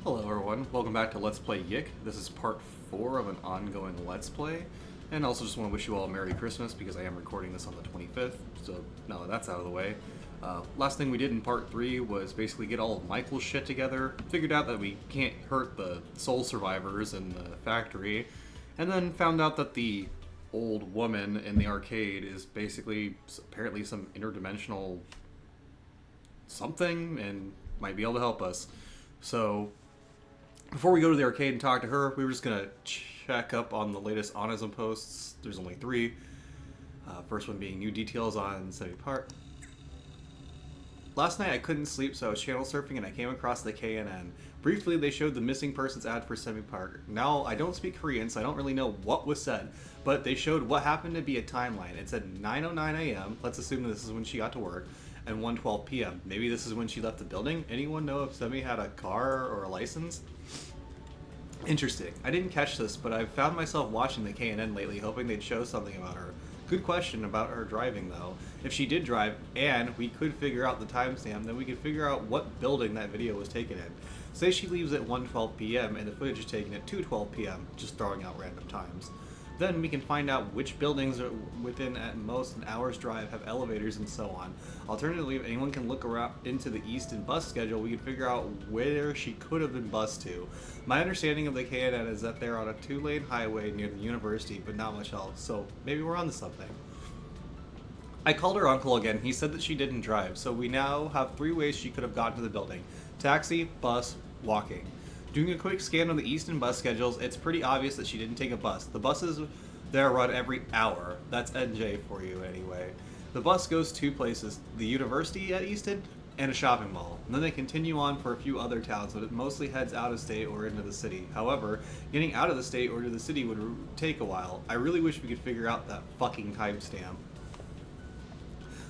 Hello everyone, welcome back to Let's Play YIIK. This is part 4 of an ongoing Let's Play. And also just want to wish you all a Merry Christmas because I am recording this on the 25th, so now that that's out of the way. Last thing we did in part 3 was basically get all of Michael's shit together, figured out that we can't hurt the soul survivors in the factory, and then found out that the old woman in the arcade is basically apparently some interdimensional something and might be able to help us. So before we go to the arcade and talk to her, we were just going to check up on the latest Onism posts. There's only 3. First one being new details on Semi-Part. Last night I couldn't sleep, so I was channel surfing and I came across the KNN. Briefly, they showed the missing persons ad for Semi-Part. Now, I don't speak Korean, so I don't really know what was said, but they showed what happened to be a timeline. It said 9:09 a.m., let's assume that this is when she got to work, and 1:12 p.m. Maybe this is when she left the building? Anyone know if Semi had a car or a license? Interesting. I didn't catch this, but I've found myself watching the KNN lately, hoping they'd show something about her. Good question about her driving, though. If she did drive, and we could figure out the timestamp, then we could figure out what building that video was taken in. Say she leaves at 1:12 p.m. and the footage is taken at 2:12 p.m., just throwing out random times. Then we can find out which buildings are within at most an hour's drive have elevators and so on. Alternatively, if anyone can look around into the Easton bus schedule, we can figure out where she could have been bused to. My understanding of the KNN is that they're on a 2-lane highway near the university, but not much else, so maybe we're onto something. I called her uncle again. He said that she didn't drive, so we now have 3 ways she could have gotten to the building. Taxi, bus, walking. Doing a quick scan on the Easton bus schedules, it's pretty obvious that she didn't take a bus. The buses there run every hour. That's NJ for you, anyway. The bus goes 2 places, the university at Easton and a shopping mall. And then they continue on for a few other towns, but it mostly heads out of state or into the city. However, getting out of the state or to the city would take a while. I really wish we could figure out that fucking timestamp.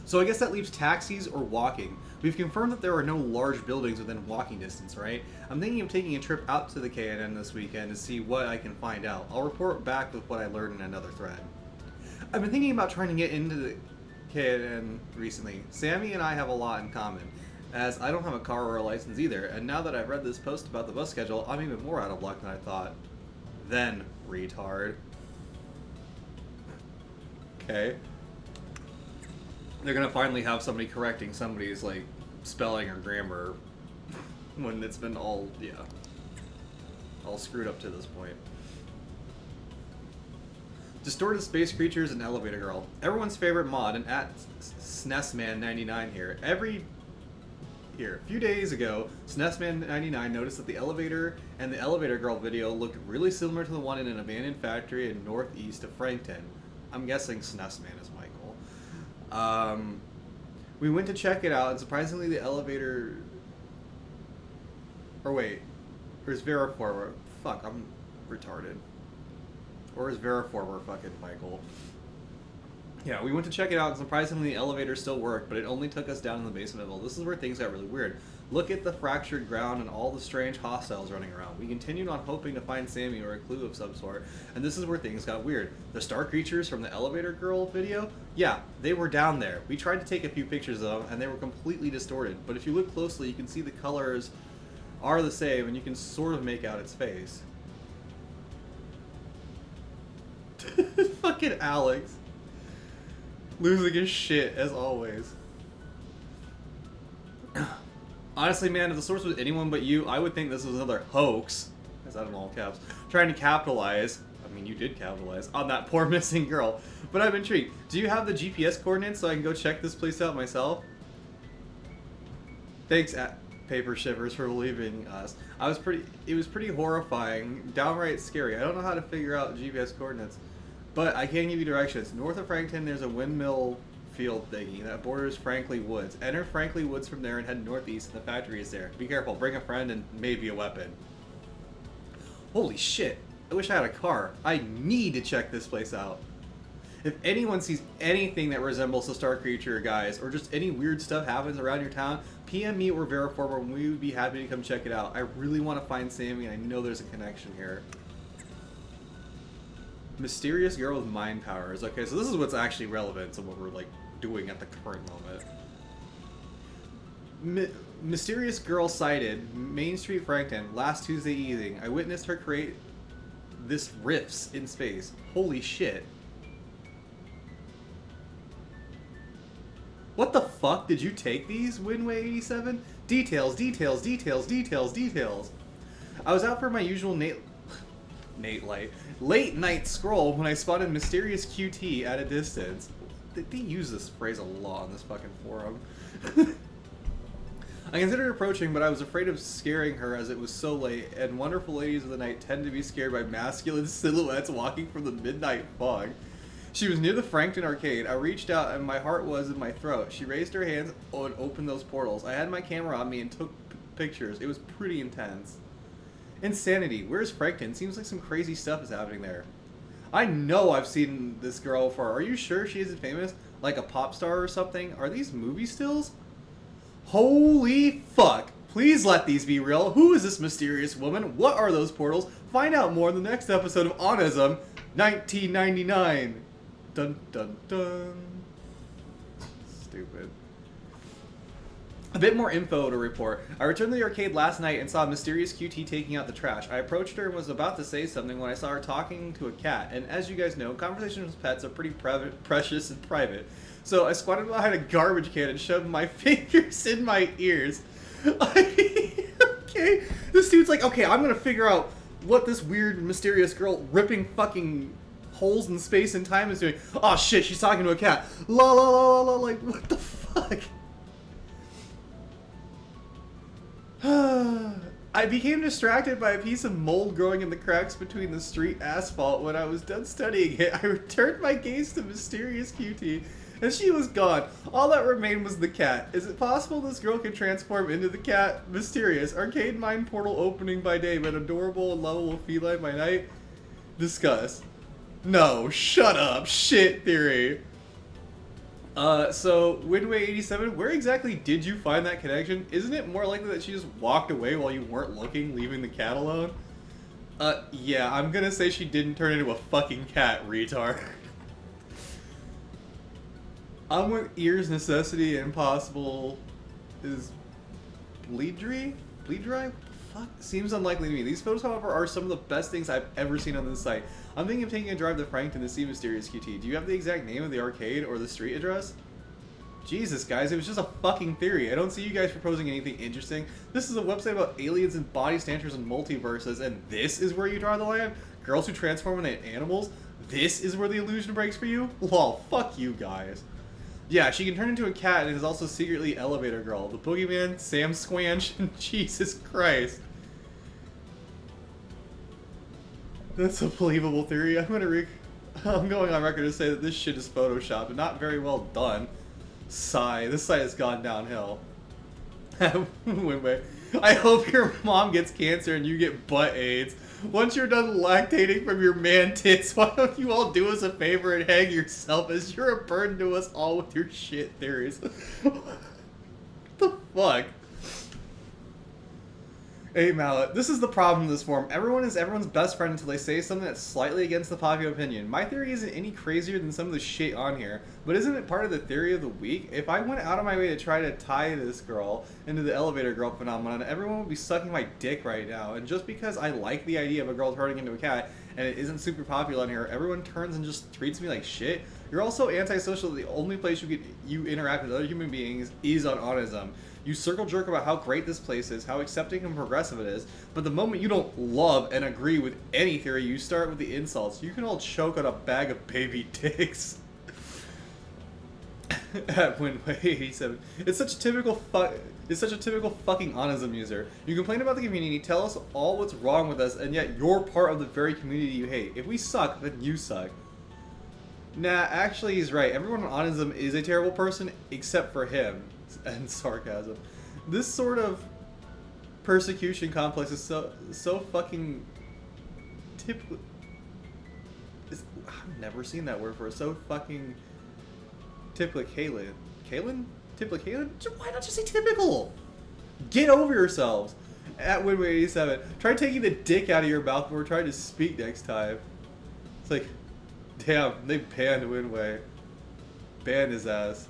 So I guess that leaves taxis or walking. We've confirmed that there are no large buildings within walking distance, right? I'm thinking of taking a trip out to the KNN this weekend to see what I can find out. I'll report back with what I learned in another thread. I've been thinking about trying to get into the KNN recently. Sammy and I have a lot in common, as I don't have a car or a license either, and now that I've read this post about the bus schedule, I'm even more out of luck than I thought. Then, retard. Okay. They're gonna finally have somebody correcting somebody's, like, spelling or grammar when it's been all screwed up to this point. Distorted Space Creatures and Elevator Girl. Everyone's favorite mod, and at SNESman99 here. A few days ago, SNESman99 noticed that the elevator and the Elevator Girl video looked really similar to the one in an abandoned factory in northeast of Frankton. I'm guessing SNESman is Michael. We went to check it out, and surprisingly the elevator... Or wait, there's Veriformer. Fuck, I'm retarded. Or is Veriformer fucking Michael? Yeah, we went to check it out, and surprisingly the elevator still worked, but it only took us down in the basement level. This is where things got really weird. Look at the fractured ground and all the strange hostiles running around. We continued on hoping to find Sammy or a clue of some sort, and this is where things got weird. The star creatures from the Elevator Girl video? Yeah, they were down there. We tried to take a few pictures of them, and they were completely distorted, but if you look closely, you can see the colors are the same, and you can sort of make out its face. Fucking Alex. Losing his shit, as always. Honestly, man, if the source was anyone but you, I would think this was another hoax, as that in all caps, trying to capitalize, I mean, you did capitalize, on that poor missing girl. But I'm intrigued. Do you have the GPS coordinates so I can go check this place out myself? Thanks, at Paper Shivers, for believing us. It was pretty horrifying, downright scary. I don't know how to figure out GPS coordinates, but I can give you directions. North of Frankton, there's a windmill field thingy that borders Franklin Woods. Enter Franklin Woods from there and head northeast, and the factory is there. Be careful, bring a friend and maybe a weapon. Holy shit, I wish I had a car. I need to check this place out. If anyone sees anything that resembles the Star Creature guys, or just any weird stuff happens around your town, PM me or Veriformer and we would be happy to come check it out. I really want to find Sammy and I know there's a connection here. Mysterious girl with mind powers. Okay, so this is what's actually relevant to what we're, like, doing at the current moment. Mysterious girl sighted, Main Street, Frankton, last Tuesday evening. I witnessed her create this rifts in space. Holy shit. What the fuck? Did you take these, Winway87? Details, details, details, details, details. I was out for my usual late night scroll when I spotted Mysterious QT at a distance. They use this phrase a lot on this fucking forum. I considered approaching, but I was afraid of scaring her as it was so late, and wonderful ladies of the night tend to be scared by masculine silhouettes walking from the midnight fog. She was near the Frankton arcade. I reached out and my heart was in my throat. She raised her hands and opened those portals. I had my camera on me and took pictures. It was pretty intense. Insanity. Where's Frankton? Seems like some crazy stuff is happening there. I know I've seen this girl before. Are you sure she isn't famous? Like a pop star or something? Are these movie stills? Holy fuck. Please let these be real. Who is this mysterious woman? What are those portals? Find out more in the next episode of Onism 1999. Dun dun dun. Stupid. A bit more info to report. I returned to the arcade last night and saw Mysterious QT taking out the trash. I approached her and was about to say something when I saw her talking to a cat. And as you guys know, conversations with pets are pretty precious and private. So I squatted behind a garbage can and shoved my fingers in my ears. Okay. This dude's like, okay, I'm gonna figure out what this weird, mysterious girl ripping fucking holes in space and time is doing. Oh shit, she's talking to a cat. La la la la la, like, what the fuck? I became distracted by a piece of mold growing in the cracks between the street asphalt. When I was done studying it, I returned my gaze to Mysterious QT, and she was gone. All that remained was the cat. Is it possible this girl can transform into the cat? Mysterious. Arcade mind portal opening by day, but adorable and lovable feline by night? Discuss. No, shut up. Shit theory. So, Winway87, where exactly did you find that connection? Isn't it more likely that she just walked away while you weren't looking, leaving the cat alone? Yeah, I'm gonna say she didn't turn into a fucking cat, retard. I'm with Ears Necessity and Impossible is bleed dry? Bleed dry? Fuck, seems unlikely to me. These photos, however, are some of the best things I've ever seen on this site. I'm thinking of taking a drive to Frankton to see Mysterious QT. Do you have the exact name of the arcade or the street address? Jesus, guys, it was just a fucking theory. I don't see you guys proposing anything interesting. This is a website about aliens and body snatchers and multiverses, and this is where you draw the line? Girls who transform into animals? This is where the illusion breaks for you? Lol, fuck you guys. Yeah, she can turn into a cat and is also secretly Elevator Girl. The Boogeyman, Sam Squanch, and Jesus Christ. That's a believable theory. I'm going on record to say that this shit is Photoshopped and not very well done. Sigh. This site has gone downhill. I hope your mom gets cancer and you get butt AIDS. Once you're done lactating from your man tits, why don't you all do us a favor and hang yourself, as you're a burden to us all with your shit theories. What the fuck? Hey Mallet, this is the problem in this forum. Everyone is everyone's best friend until they say something that's slightly against the popular opinion. My theory isn't any crazier than some of the shit on here, but isn't it part of the theory of the week? If I went out of my way to try to tie this girl into the Elevator Girl phenomenon, everyone would be sucking my dick right now. And just because I like the idea of a girl turning into a cat, and it isn't super popular on here, everyone turns and just treats me like shit. You're also antisocial. The only place you interact with other human beings is on Onism. You circle jerk about how great this place is, how accepting and progressive it is, but the moment you don't love and agree with any theory, you start with the insults. You can all choke on a bag of baby dicks. At Winway87. It's such a typical fucking Onism user. You complain about the community, tell us all what's wrong with us, and yet you're part of the very community you hate. If we suck, then you suck. Nah, actually he's right. Everyone on Onism is a terrible person, except for him. And sarcasm. This sort of persecution complex is so fucking typical. I've never seen that word for it. So fucking typical. Kalen? Typical? Why not just say typical? Get over yourselves. At Winway87, try taking the dick out of your mouth before trying to speak next time. It's like, damn, they banned Winway. Banned his ass.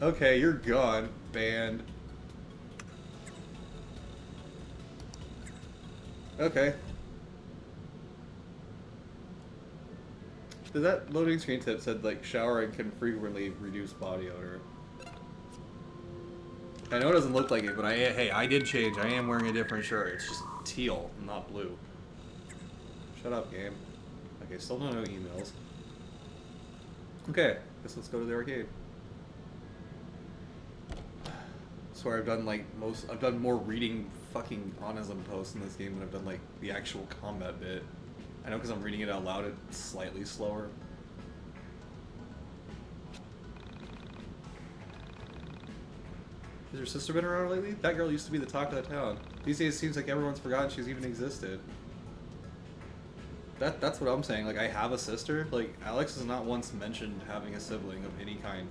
Okay, you're gone. Banned. Okay. Did that loading screen tip said like showering can frequently reduce body odor? I know it doesn't look like it, but I did change. I am wearing a different shirt. It's just teal, not blue. Shut up, game. Okay, still no emails. Okay, guess let's go to the arcade. Swear I've done like I've done more reading fucking onism posts in this game than I've done like the actual combat bit. I know because I'm reading it out loud, it's slightly slower. Has your sister been around lately? That girl used to be the talk of the town. These days it seems like everyone's forgotten she's even existed. That's what I'm saying. Like, I have a sister. Like, Alex has not once mentioned having a sibling of any kind.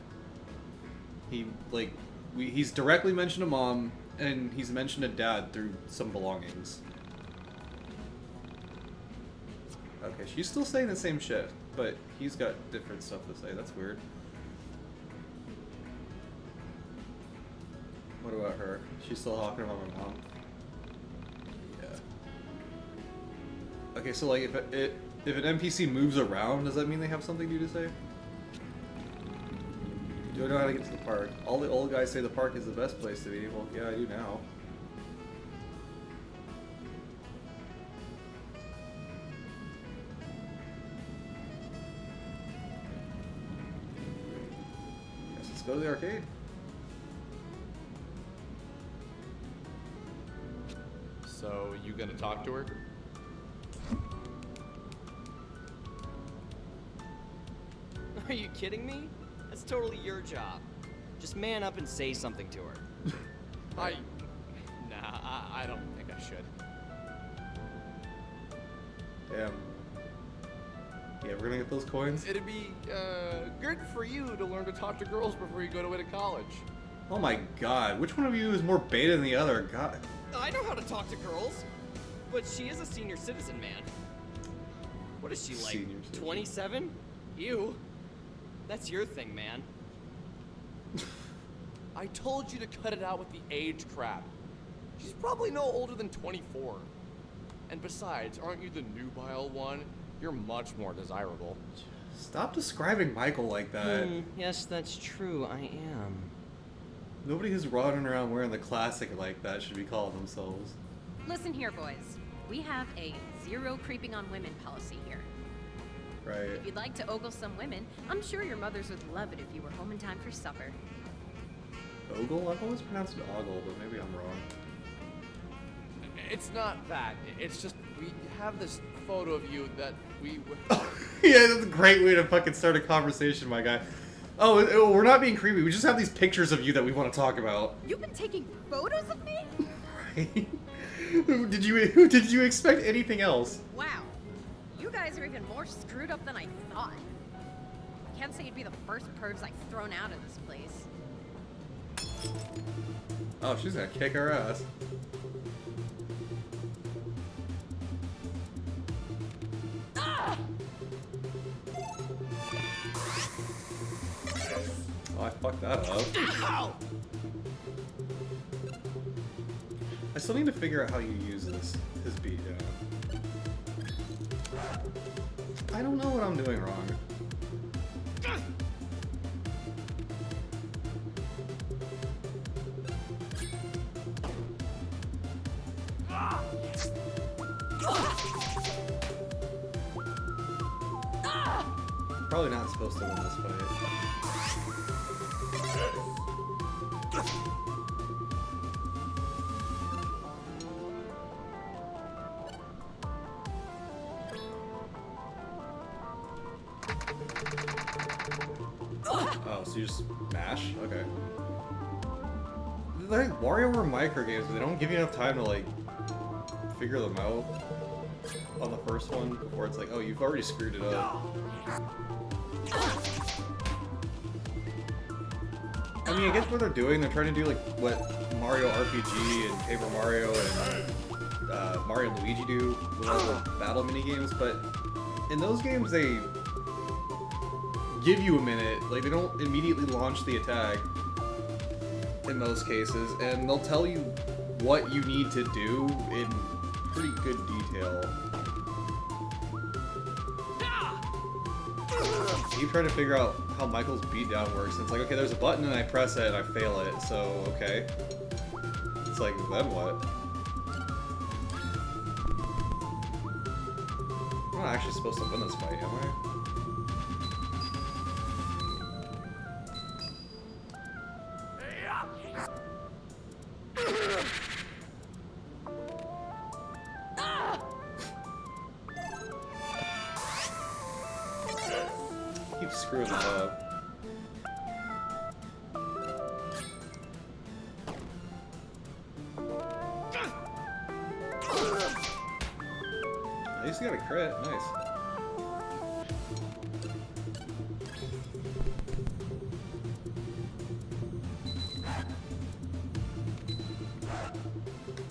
He's directly mentioned a mom, and he's mentioned a dad through some belongings. Okay, she's still saying the same shit, but he's got different stuff to say. That's weird. What about her? She's still talking about my mom. Yeah. Okay, so like if an NPC moves around, does that mean they have something new to say? Do I know how to get to the park? All the old guys say the park is the best place to be. Well, yeah, I do now. Guess let's go to the arcade. So, you gonna talk to her? Are you kidding me? That's totally your job. Just man up and say something to her. I don't think I should. Damn. Yeah, we're gonna get those coins? It'd be, good for you to learn to talk to girls before you go away to college. Oh my god, which one of you is more beta than the other? God. I know how to talk to girls, but she is a senior citizen, man. What is she, like, 27? Ew. That's your thing, man. I told you to cut it out with the age crap. She's probably no older than 24. And besides, aren't you the nubile one? You're much more desirable. Stop describing Michael like that. Yes, that's true, I am. Nobody who's running around wearing the classic like that should be calling themselves. Listen here, boys. We have a zero creeping on women policy here. Right. If you'd like to ogle some women, I'm sure your mothers would love it if you were home in time for supper. Ogle? I've always pronounced it ogle, but maybe I'm wrong. It's not that. It's just, we have this photo of you that we... Yeah, that's a great way to fucking start a conversation, my guy. Oh, we're not being creepy. We just have these pictures of you that we want to talk about. You've been taking photos of me? Right? Did you expect anything else? Wow. You guys are even more screwed up than I thought. Can't say you'd be the first pervs I've thrown out of this place. Oh, she's gonna kick our ass. Oh, I fucked that up. Ow! I still need to figure out how you use his beat down. I don't know what I'm doing wrong. Probably not supposed to win this fight. Oh, so you just mash? Okay. Like WarioWare micro games, but they don't give you enough time to like figure them out on the first one before it's like, oh, you've already screwed it up. I mean, I guess what they're doing, they're trying to do like what Mario RPG and Paper Mario and Mario and Luigi do with all the battle minigames, but in those games they give you a minute, like they don't immediately launch the attack in most cases, and they'll tell you what you need to do in pretty good detail. I keep trying to figure out how Michael's beatdown works. It's like, okay, there's a button and I press it and I fail it, so okay. It's like, then what? I'm not actually supposed to win this fight, am I? Keep screwing that up. At least you got a crit. Nice.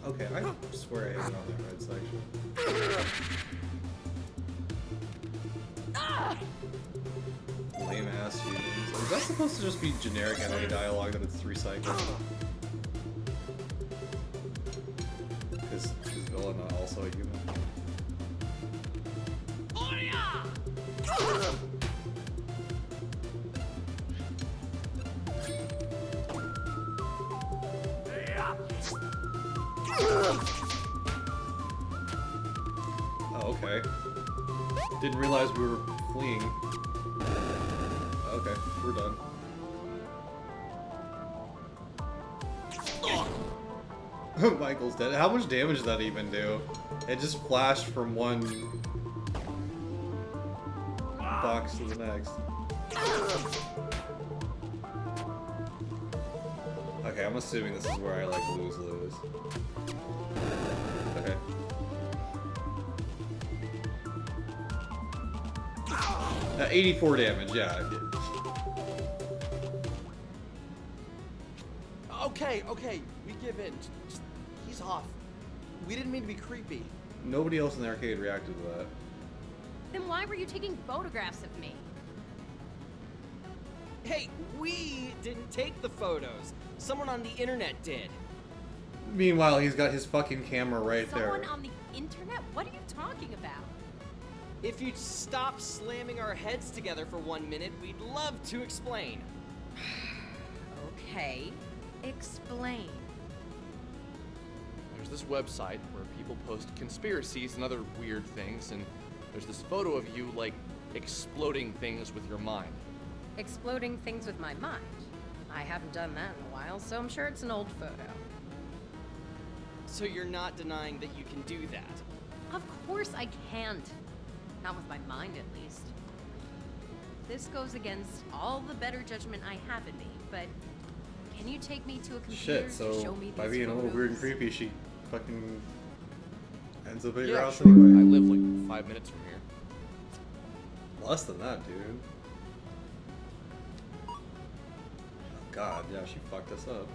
Okay, I swear I hit it on that red section. Lame ass humans. Is that supposed to just be generic enemy dialogue that it's recycled? Is Villa not also a human? Oh, okay. Didn't realize we were fleeing. Okay, we're done. Michael's dead. How much damage did that even do? It just flashed from one box to the next. Okay, I'm assuming this is where I like lose. Okay. 84 damage, yeah. Okay, we give in. Just, he's off. We didn't mean to be creepy. Nobody else in the arcade reacted to that. Then why were you taking photographs of me? Hey, we didn't take the photos. Someone on the internet did. Meanwhile, he's got his fucking camera right there. Someone on the internet? What are you talking about? If you'd stop slamming our heads together for 1 minute, we'd love to explain. Okay, explain. There's this website where people post conspiracies and other weird things, and there's this photo of you, like, exploding things with your mind. Exploding things with my mind. I haven't done that in a while, so I'm sure it's an old photo. So you're not denying that you can do that? Of course I can't. Not with my mind, at least. This goes against all the better judgment I have in me, but can you take me to a computer Shit, to so show me these by being all photos? weird and creepy, she fucking ends up at your Yeah, house sure. anyway. I live like 5 minutes from here. Less than that, dude. Oh God, yeah, she fucked us up.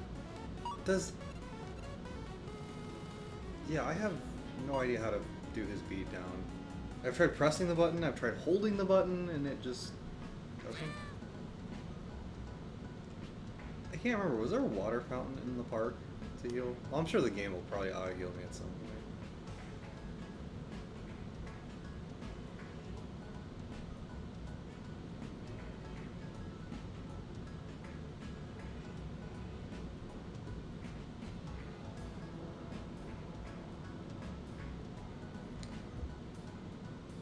Yeah, I have no idea how to do his beat down. I've tried pressing the button, I've tried holding the button, and it just doesn't. I can't remember, was there a water fountain in the park to heal? Well, I'm sure the game will probably auto-heal me at some point.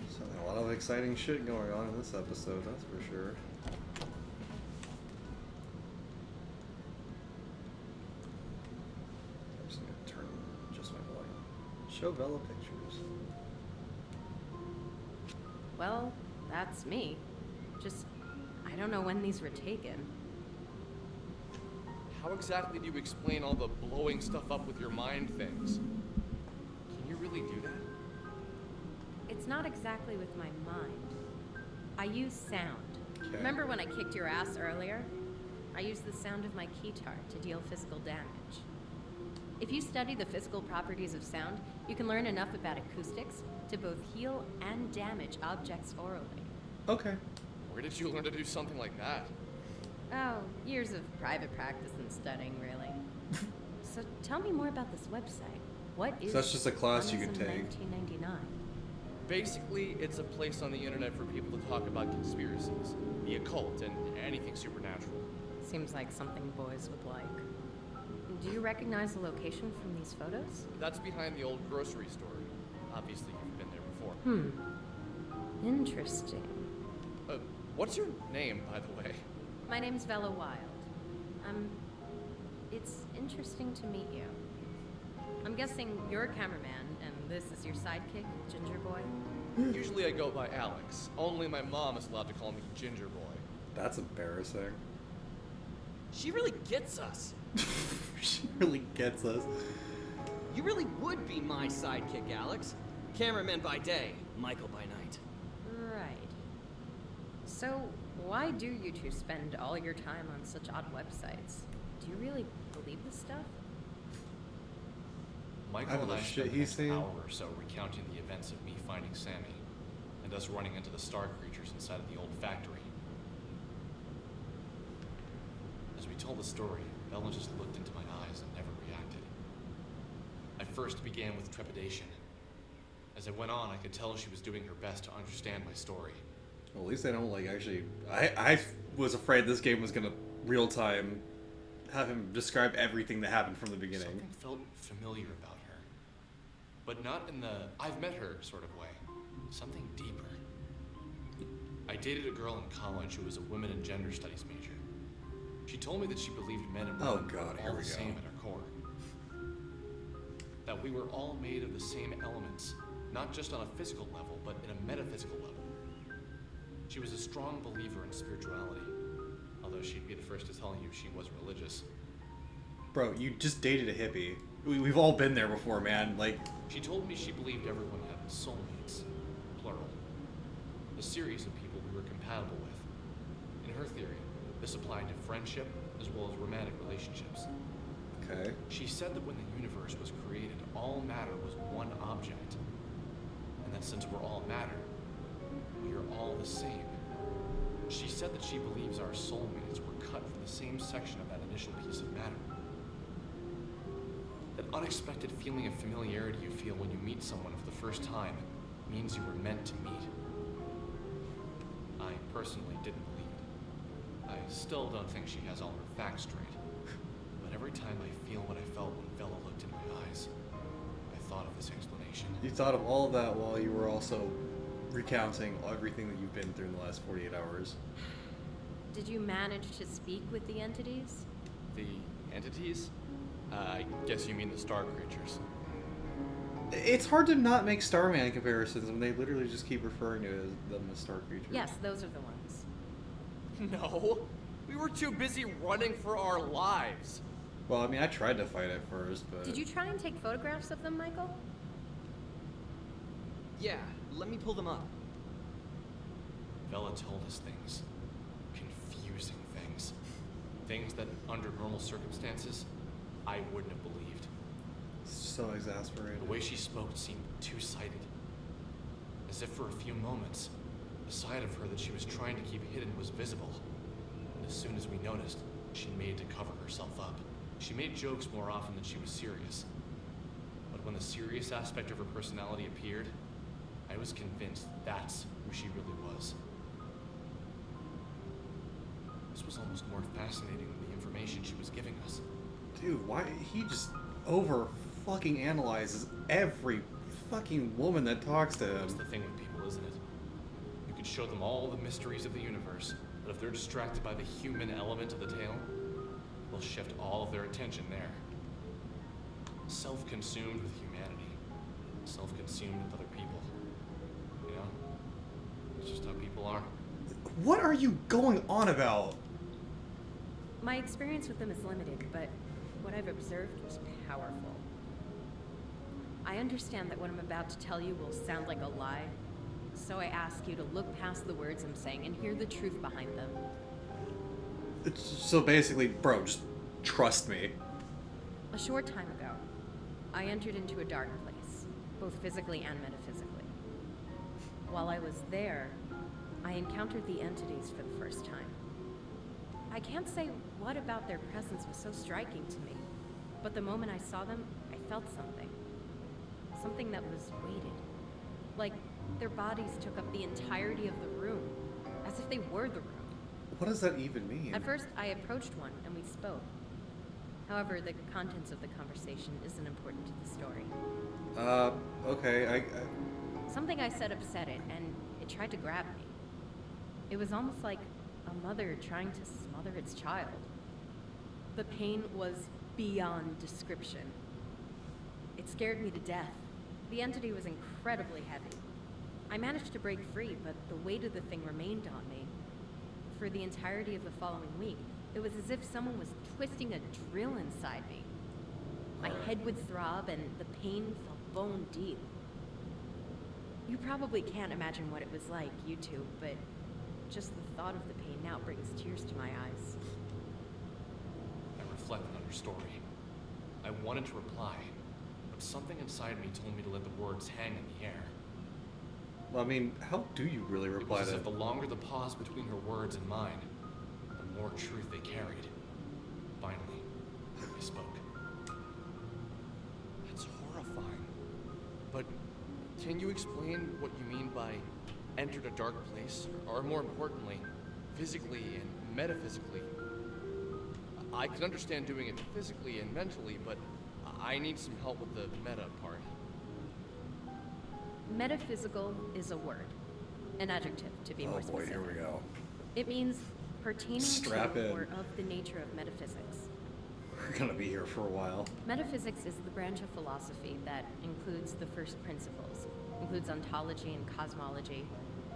So a lot of exciting shit going on in this episode, that's for sure. I'm just gonna turn just my volume. Show Vela pictures. Well, that's me. Just, I don't know when these were taken. How exactly do you explain all the blowing stuff up with your mind things? Can you really do that? It's not exactly with my mind. I use sound. Okay. Remember when I kicked your ass earlier? I used the sound of my keytar to deal physical damage. If you study the physical properties of sound, you can learn enough about acoustics to both heal and damage objects orally. Okay. Where did you learn to do something like that? Oh, years of private practice and studying, really. So tell me more about this website. What is So that's just a class you could Feminism take. 1999? Basically, it's a place on the internet for people to talk about conspiracies, the occult, and anything supernatural. Seems like something boys would like. Do you recognize the location from these photos? That's behind the old grocery store. Obviously, you've been there before. Interesting. What's your name, by the way? My name's Vella Wild. It's interesting to meet you. I'm guessing you're a cameraman, and this is your sidekick, Ginger Boy? Usually I go by Alex. Only my mom is allowed to call me Ginger Boy. That's embarrassing. She really gets us. She really gets us. You really would be my sidekick, Alex. Cameraman by day, Michael by night. Right. So, why do you two spend all your time on such odd websites? Do you really believe this stuff? Michael and I shit spent the he's next saying. hour or so recounting the events of me finding Sammy, and us running into the star creatures inside of the old factory. As we told the story, Bella just looked into my eyes and never reacted. I first began with trepidation. As I went on, I could tell she was doing her best to understand my story. Well, at least I don't actually. I was afraid this game was gonna real time have him describe everything that happened from the beginning. Something felt familiar about her, but not in the I've met her sort of way. Something deeper. I dated a girl in college who was a women and gender studies major. She told me that she believed men and women God, were here all we the go. same at our core. That we were all made of the same elements, not just on a physical level, but in a metaphysical level. She was a strong believer in spirituality, although she'd be the first to tell you she wasn't religious. Bro, you just dated a hippie. We've all been there before, man. Like, She told me she believed everyone had soulmates, plural. A series of people we were compatible with. In her theory, this applied to friendship as well as romantic relationships. okay. She said that when the universe was created, all matter was one object. And that since we're all matter, we are all the same. She said that she believes our soulmates were cut from the same section of that initial piece of matter. That unexpected feeling of familiarity you feel when you meet someone for the first time means you were meant to meet. I personally didn't believe it. I still don't think she has all her facts straight. But every time I feel what I felt when Bella looked in my eyes, I thought of this explanation. You thought of all of that while you were also recounting everything that you've been through in the last 48 hours. Did you manage to speak with the entities? The entities? I guess you mean the star creatures. It's hard to not make Starman comparisons when they literally just keep referring to them as star creatures. Yes, those are the ones. No, we were too busy running for our lives. Well, I mean, I tried to fight at first, but... Did you try and take photographs of them, Michael? Yeah, let me pull them up. Bella told us things. Confusing things. Things that, under normal circumstances, I wouldn't have believed. So exasperating. The way she spoke seemed two-sided. As if for a few moments, the side of her that she was trying to keep hidden was visible. And as soon as we noticed, she made to cover herself up. She made jokes more often than she was serious. But when the serious aspect of her personality appeared, I was convinced that's who she really was. This was almost more fascinating than the information she was giving us. Dude, why he just over fucking analyzes every fucking woman that talks to That's him. the thing with people, isn't it? You could show them all the mysteries of the universe, but if they're distracted by the human element of the tale, they'll shift all of their attention there. Self-consumed with humanity. Self-consumed with other people. You know? It's just how people are. What are you going on about? My experience with them is limited, but what I've observed was powerful. I understand that what I'm about to tell you will sound like a lie, so I ask you to look past the words I'm saying and hear the truth behind them. So basically, bro, just trust me. A short time ago, I entered into a dark place, both physically and metaphysically. While I was there, I encountered the entities for the first time. I can't say what about their presence was so striking to me, but the moment I saw them, I felt something. something that was weighted. Like their bodies took up the entirety of the room, as if they were the room. What does that even mean? At first, I approached one and we spoke. However, the contents of the conversation isn't important to the story. Okay, Something I said upset it, and it tried to grab me. It was almost like a mother trying to smother its child. The pain was beyond description. It scared me to death. The entity was incredibly heavy. I managed to break free, but the weight of the thing remained on me. For the entirety of the following week, it was as if someone was twisting a drill inside me. My head would throb, and the pain felt bone deep. You probably can't imagine what it was like, you two, but just the thought of the pain now brings tears to my eyes. I reflected on her story. I wanted to reply, but something inside me told me to let the words hang in the air. well, I mean, how do you really It reply was as to if the longer the pause between her words and mine, the more truth they carried. Finally, I spoke. That's horrifying. But can you explain what you mean by entered a dark place? Or more importantly, physically and metaphysically? I can understand doing it physically and mentally, but I need some help with the meta part. Metaphysical is a word, an adjective to be more Oh boy, specific. here we go. It means pertaining Strap to in. or of the nature of metaphysics. We're gonna be here for a while. Metaphysics is the branch of philosophy that includes the first principles, includes ontology and cosmology,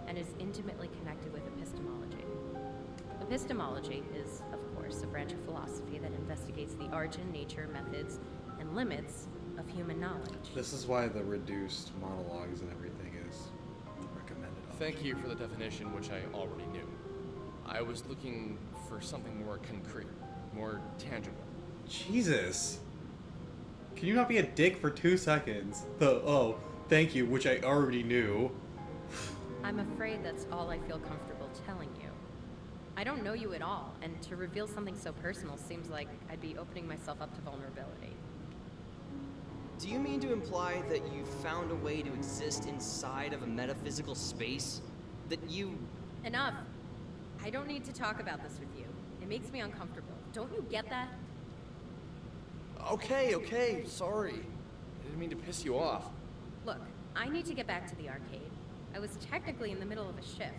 and is intimately connected with epistemology. Epistemology is, of course, a branch of philosophy that investigates the origin, nature, methods, and limits of human knowledge. This is why the reduced monologues and everything is recommended. Thank you for the definition, which I already knew. I was looking for something more concrete, more tangible. Jesus. Can you not be a dick for 2 seconds? Thank you, which I already knew. I'm afraid that's all I feel comfortable telling you. I don't know you at all, and to reveal something so personal seems like I'd be opening myself up to vulnerability. Do you mean to imply that you found a way to exist inside of a metaphysical space? That you... Enough. I don't need to talk about this with you. It makes me uncomfortable. Don't you get that? Okay, sorry. I didn't mean to piss you off. Look, I need to get back to the arcade. I was technically in the middle of a shift.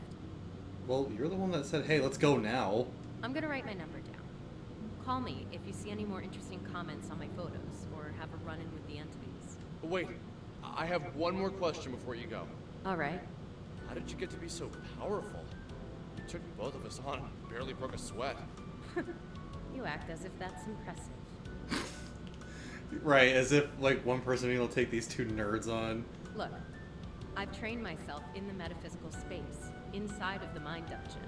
Well, you're the one that said, hey, let's go now. I'm gonna write my number down. Call me if you see any more interesting comments on my photos, or have a run-in with the entities. But wait, I have one more question before you go. All right. How did you get to be so powerful? You took both of us on and barely broke a sweat. You act as if that's impressive. Right, as if, like, one person being able to take these two nerds on. Look, I've trained myself in the metaphysical space, inside of the mind dungeon.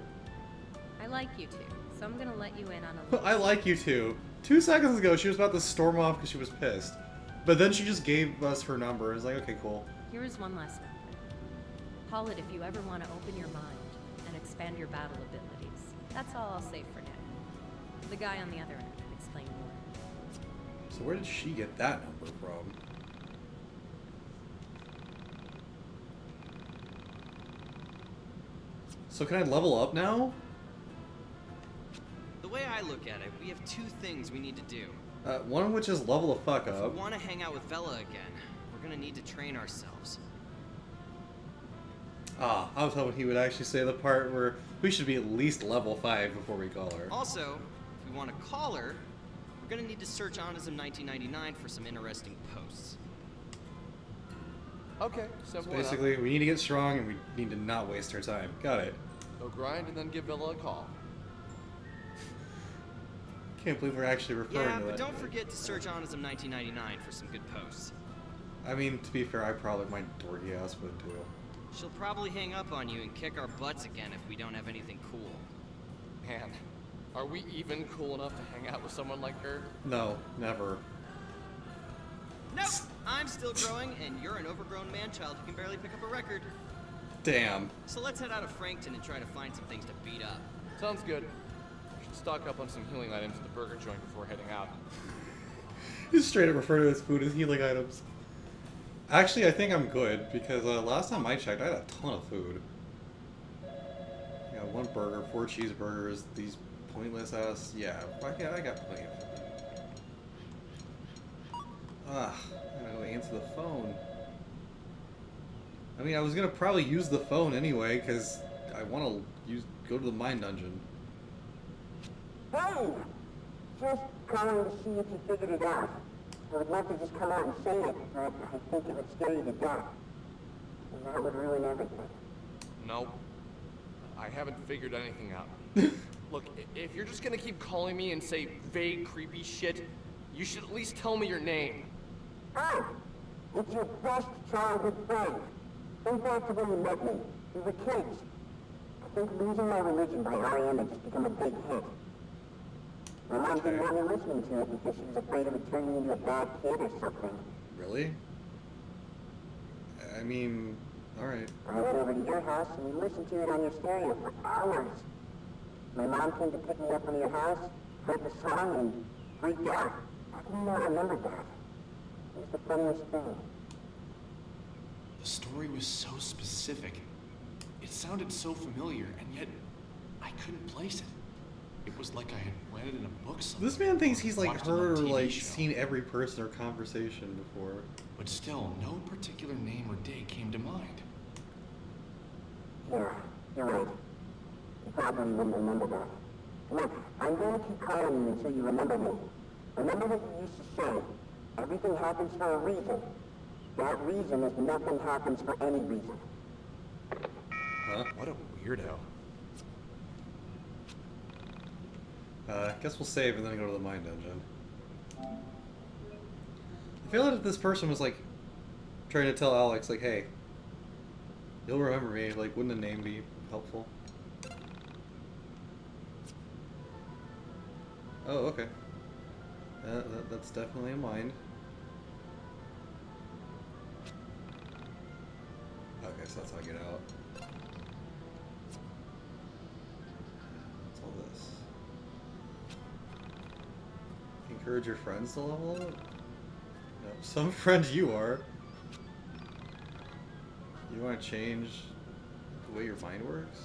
I like you two, so I'm gonna let you in on a little... I like you two. 2 seconds ago, she was about to storm off because she was pissed. But then she just gave us her number. It's like, okay, cool. Here is one last number. Call it if you ever want to open your mind and expand your battle abilities. That's all I'll say for now. The guy on the other end can explain more. So where did she get that number from? So can I level up now? The way I look at it, we have two things we need to do. One of which is level the fuck If up. we want to hang out with Vela again, we're gonna need to train ourselves. Ah, I was hoping he would actually say the part where we should be at least level 5 before we call her. Also, if we want to call her, we're gonna need to search Onism 1999 for some interesting posts. Okay, simple Basically, we need to get strong and we need to not waste our time. Got it. enough. Go grind and then give Villa a call. Can't believe we're actually referring Yeah, to that. but don't forget to search Onism 1999 for some good posts. I mean, to be fair, I probably my dorky ass would too. She'll probably hang up on you and kick our butts again if we don't have anything cool. Man, are we even cool enough to hang out with someone like her? No, never. Nope! I'm still growing, and you're an overgrown man-child who can barely pick up a record. Damn. So let's head out of Frankton and try to find some things to beat up. Sounds good. We should stock up on some healing items at the burger joint before heading out. He's straight up refer to his food as healing items. Actually, I think I'm good because last time I checked, I had a ton of food. I got 1 burger, 4 cheeseburgers, these pointless ass. Yeah, I got plenty of food. I gotta answer the phone. I mean, I was gonna probably use the phone anyway because I want to go to the mine dungeon. Hey! Just calling to see if you figured it out. I would love to just come out and say it, but I think it would scare you to death. And that would ruin everything. No, I haven't figured anything out. Look, if you're just gonna keep calling me and say vague, creepy shit, you should at least tell me your name. Oh! It's your best childhood friend. Think back to when you met me. We were kids. I think losing my religion by R.E.M. had just become a big hit. My mom didn't want me listening to it because she was afraid of it turning me into a bad kid or something. Really? I mean, alright. I went over to your house and we listened to it on your stereo for hours. My mom came to pick me up from your house, heard the song, and freaked out. I didn't know I remembered that. It was the funniest thing. The story was so specific. It sounded so familiar, and yet I couldn't place it. It was like I had read it in a book somewhere. This man thinks he's like watched it on heard or TV like show. seen every person or conversation before. But still, no particular name or date came to mind. Yeah, you're right. You probably wouldn't remember that. Look, I'm going to keep calling you until you remember me. Remember what you used to say. Everything happens for a reason. That reason is nothing happens for any reason. Huh? What a weirdo. Guess we'll save and then go to the mine dungeon. I feel like if this person was like trying to tell Alex like, hey, you'll remember me, like wouldn't a name be helpful? Oh, okay. That's definitely a mine. Okay, so that's how I get out. What's all this? Encourage your friends to level up? No, some friend you are. You want to change the way your mind works?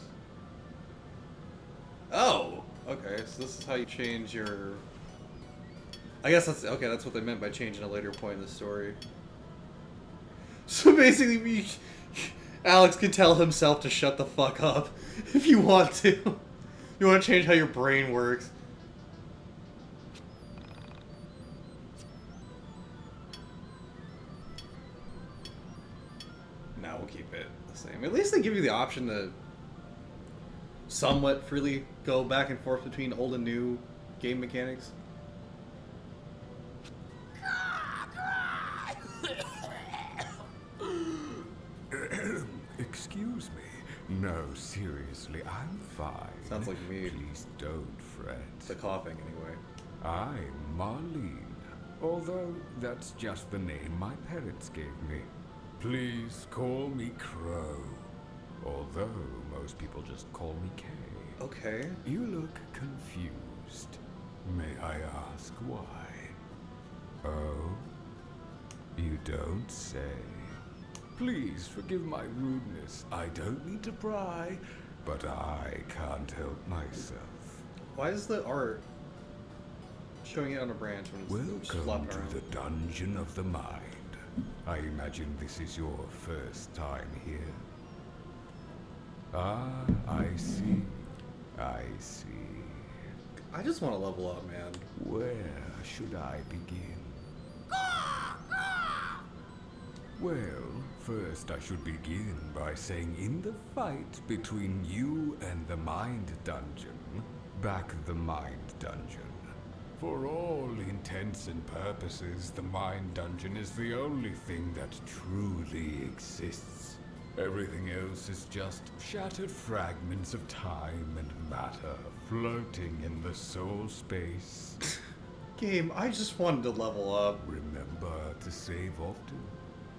Oh! Okay, so this is how you change your... I guess that's... Okay, that's what they meant by changing a later point in the story. So basically, Alex can tell himself to shut the fuck up if you want to. You want to change how your brain works. Nah, we'll keep it the same. At least they give you the option to somewhat freely go back and forth between old and new game mechanics. Excuse me. No, seriously, I'm fine. Sounds like me. Please don't fret. The coughing, anyway. I'm Marlene, although that's just the name my parents gave me. Please call me Crow, although most people just call me Kay. Okay. You look confused. May I ask why? Oh? You don't say. Please forgive my rudeness. I don't mean to pry, but I can't help myself. Why is the art showing it on a branch when it's just flopping Welcome to around? the Dungeon of the Mind. I imagine this is your first time here. Ah, I see. I see. I just want to level up, man. Where should I begin? Well, first I should begin by saying in the fight between you and the Mind Dungeon, back the Mind Dungeon. For all intents and purposes, the Mind Dungeon is the only thing that truly exists. Everything else is just shattered fragments of time and matter floating in the soul space. Game, I just wanted to level up. Remember to save often.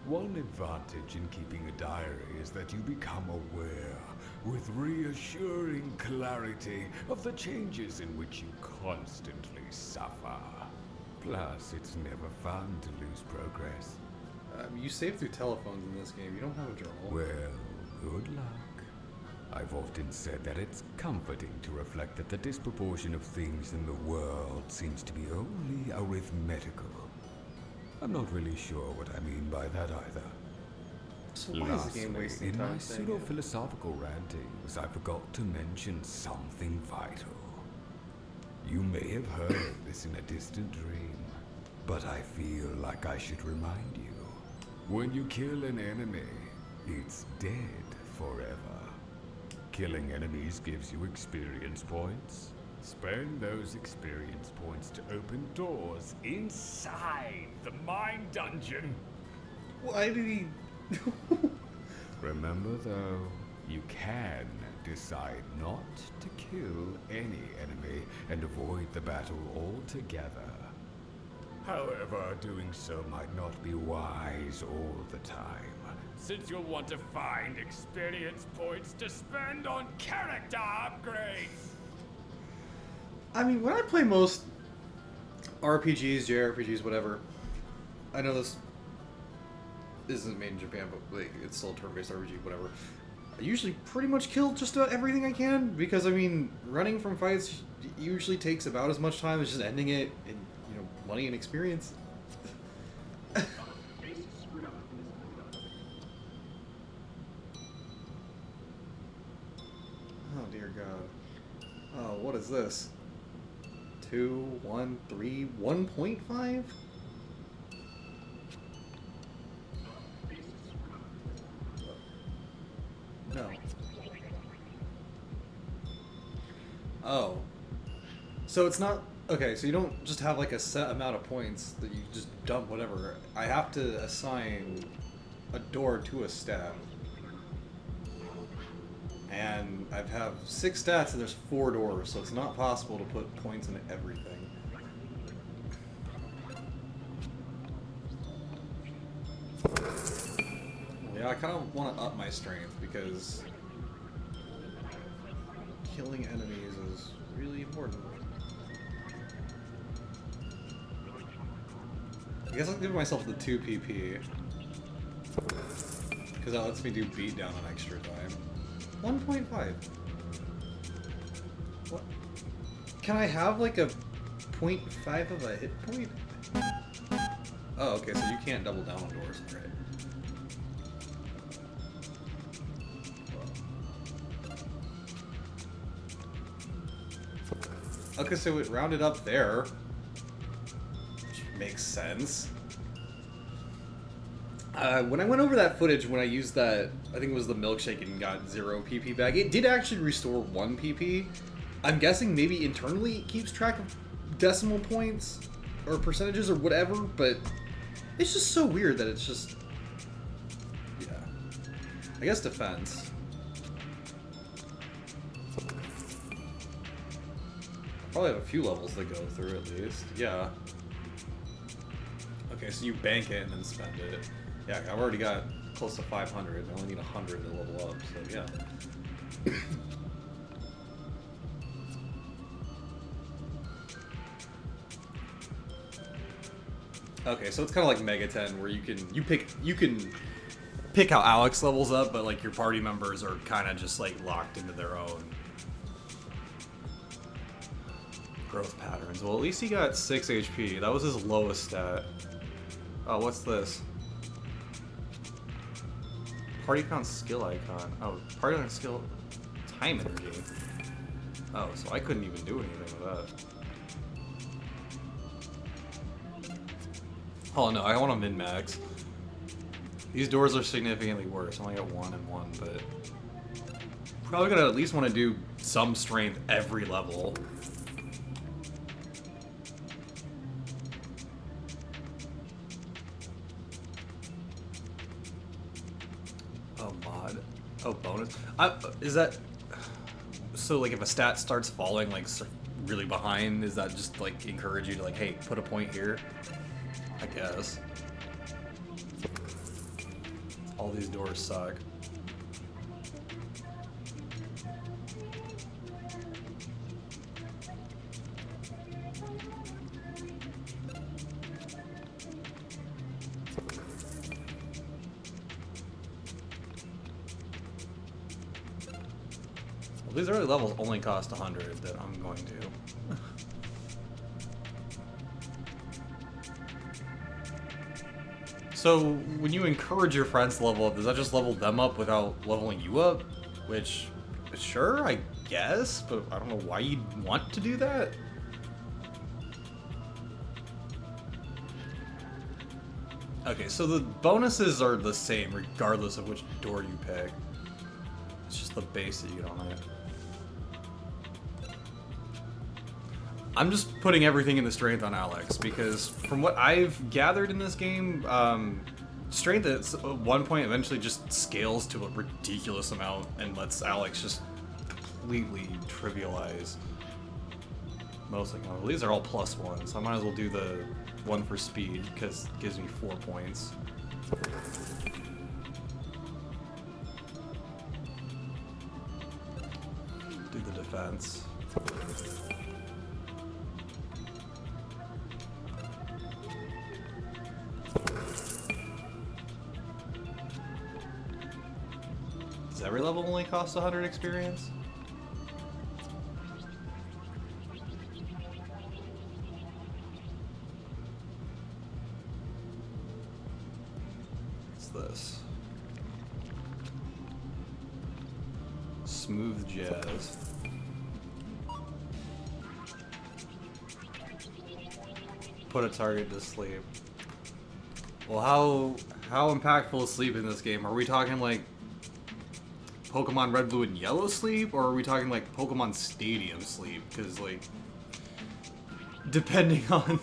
One advantage in keeping a diary is that you become aware with reassuring clarity of the changes in which you constantly suffer. Plus, it's never fun to lose progress. You save through telephones in this game. You don't have a journal. Well, good luck. I've often said that it's comforting to reflect that the disproportion of things in the world seems to be only arithmetical. I'm not really sure what I mean by that either. So why is the game wasting in time my saying it? pseudo-philosophical rantings, I forgot to mention something vital. You may have heard this in a distant dream, but I feel like I should remind you. When you kill an enemy, it's dead forever. Killing enemies gives you experience points. Spend those experience points to open doors inside the Mind Dungeon. Why did he... Remember though, you can decide not to kill any enemy and avoid the battle altogether. However, doing so might not be wise all the time, since you'll want to find experience points to spend on character upgrades. I mean, when I play most RPGs, JRPGs, whatever, I know this isn't made in Japan, but like, it's still a turn-based RPG, whatever. I usually pretty much kill just about everything I can, because, I mean, running from fights usually takes about as much time as just ending it, and, you know, money and experience. Oh, dear God. Oh, what is this? 2, 1, 3, 1.5? No. Oh. So it's not... Okay, so you don't just have like a set amount of points that you just dump whatever. I have to assign a door to a stat. And I have 6 stats and there's 4 doors, so it's not possible to put points into everything. Yeah, I kind of want to up my strength because killing enemies is really important. I guess I'll give myself the 2 PP because that lets me do beatdown on extra time. 1.5. What? Can I have like a 0.5 of a hit point? Oh, okay, so you can't double down on doors, right? Okay, so it rounded up there. Which makes sense. When I went over that footage, when I used that, I think it was the milkshake and got 0 PP back, it did actually restore 1 PP. I'm guessing maybe internally it keeps track of decimal points or percentages or whatever, but it's just so weird that it's just... Yeah. I guess defense. Probably have a few levels to go through at least. Yeah. Okay, so you bank it and then spend it. Yeah, I've already got close to 500. I only need 100 to level up, so yeah. Okay, so it's kind of like Mega 10, where you can pick how Alex levels up, but like your party members are kind of just like locked into their own growth patterns. Well, at least he got 6 HP. That was his lowest stat. Oh, what's this? Party found skill icon. Oh, party found skill time energy. Oh, so I couldn't even do anything with that. Oh no, I want to min-max. These doors are significantly worse. I only got 1 and 1, but probably gonna at least want to do some strength every level. Oh, bonus? Is that... So, like, if a stat starts falling, like, really behind, is that just, like, encourage you to, like, hey, put a point here? I guess. All these doors suck. These early levels only cost 100 that I'm going to. So, when you encourage your friends to level up, does that just level them up without leveling you up? Which, sure, I guess, but I don't know why you'd want to do that. Okay, so the bonuses are the same regardless of which door you pick. It's just the base that you get on it. I'm just putting everything in the strength on Alex, because from what I've gathered in this game, strength at one point eventually just scales to a ridiculous amount and lets Alex just completely trivialize most of them. These are all +1, so I might as well do the one for speed, because it gives me 4 points. Do the defense. Does every level only cost 100 experience? What's this? Smooth jazz. Put a target to sleep. Well, how impactful is sleep in this game? Are we talking like Pokemon Red, Blue, and Yellow sleep, or are we talking like Pokemon Stadium sleep? Because, like, depending on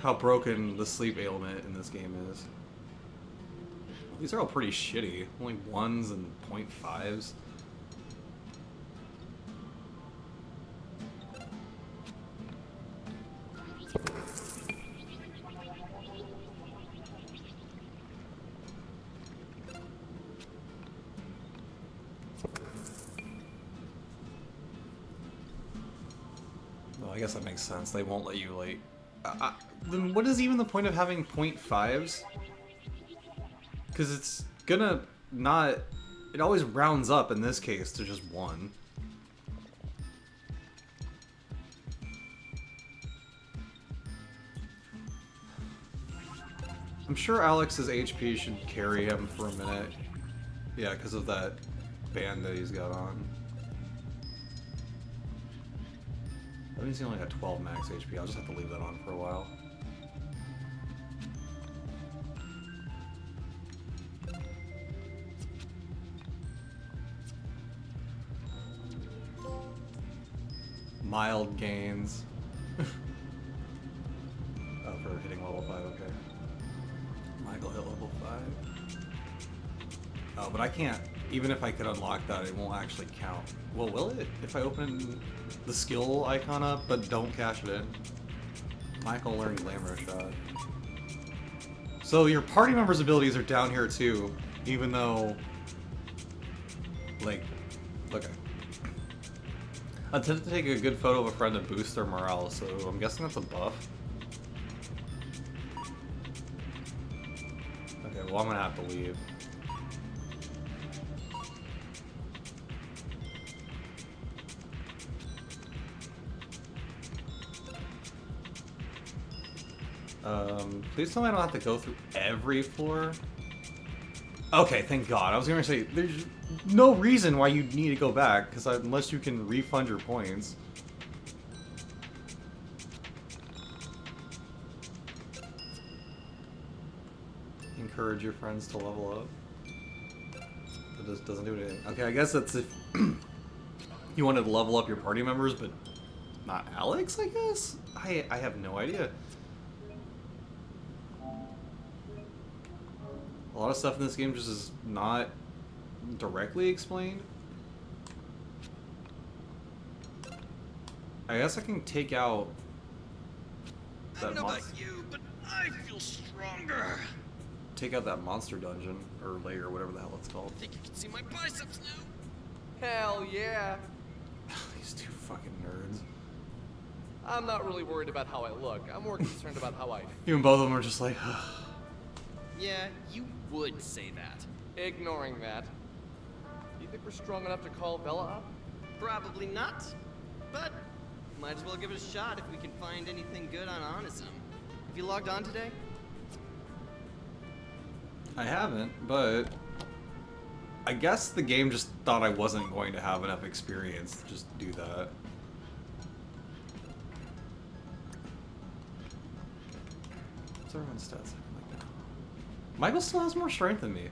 how broken the sleep ailment in this game is. These are all pretty shitty. Only 1s and 0.5s. I guess that makes sense. They won't let you, like... then what is even the point of having 0.5s? Because it's gonna not... It always rounds up, in this case, to just 1. I'm sure Alex's HP should carry him for a minute. Yeah, because of that band that he's got on. That means he only got 12 max HP. I'll just have to leave that on for a while. Mild gains. Oh, for hitting level 5, okay. Michael hit level 5. Oh, but I can't. Even if I could unlock that, it won't actually count. Well, will it? If I open the skill icon up, but don't cash it in? Michael learned Glamour Shot. So your party members' abilities are down here too, even though... Like, okay. I tend to take a good photo of a friend to boost their morale, so I'm guessing that's a buff. Okay, well I'm gonna have to leave. Please tell me I don't have to go through every floor. Okay, thank God. I was gonna say, there's no reason why you need to go back, because unless you can refund your points. Encourage your friends to level up. That just doesn't do anything. Okay, I guess that's if you wanted to level up your party members, but not Alex, I guess? I have no idea. A lot of stuff in this game just is not directly explained. I guess I can take out that I don't know about you, but I feel stronger. Take out that monster dungeon, or lair, whatever the hell it's called. I think you can see my biceps now. Hell yeah. These two fucking nerds. I'm not really worried about how I look. I'm more concerned about how I Even both of them are just like, Yeah, you would say that. Ignoring that. You think we're strong enough to call Bella up? Probably not, but might as well give it a shot if we can find anything good on Onism. Have you logged on today? I haven't, but I guess the game just thought I wasn't going to have enough experience to just do that. What's everyone's stats like now? Michael still has more strength than me.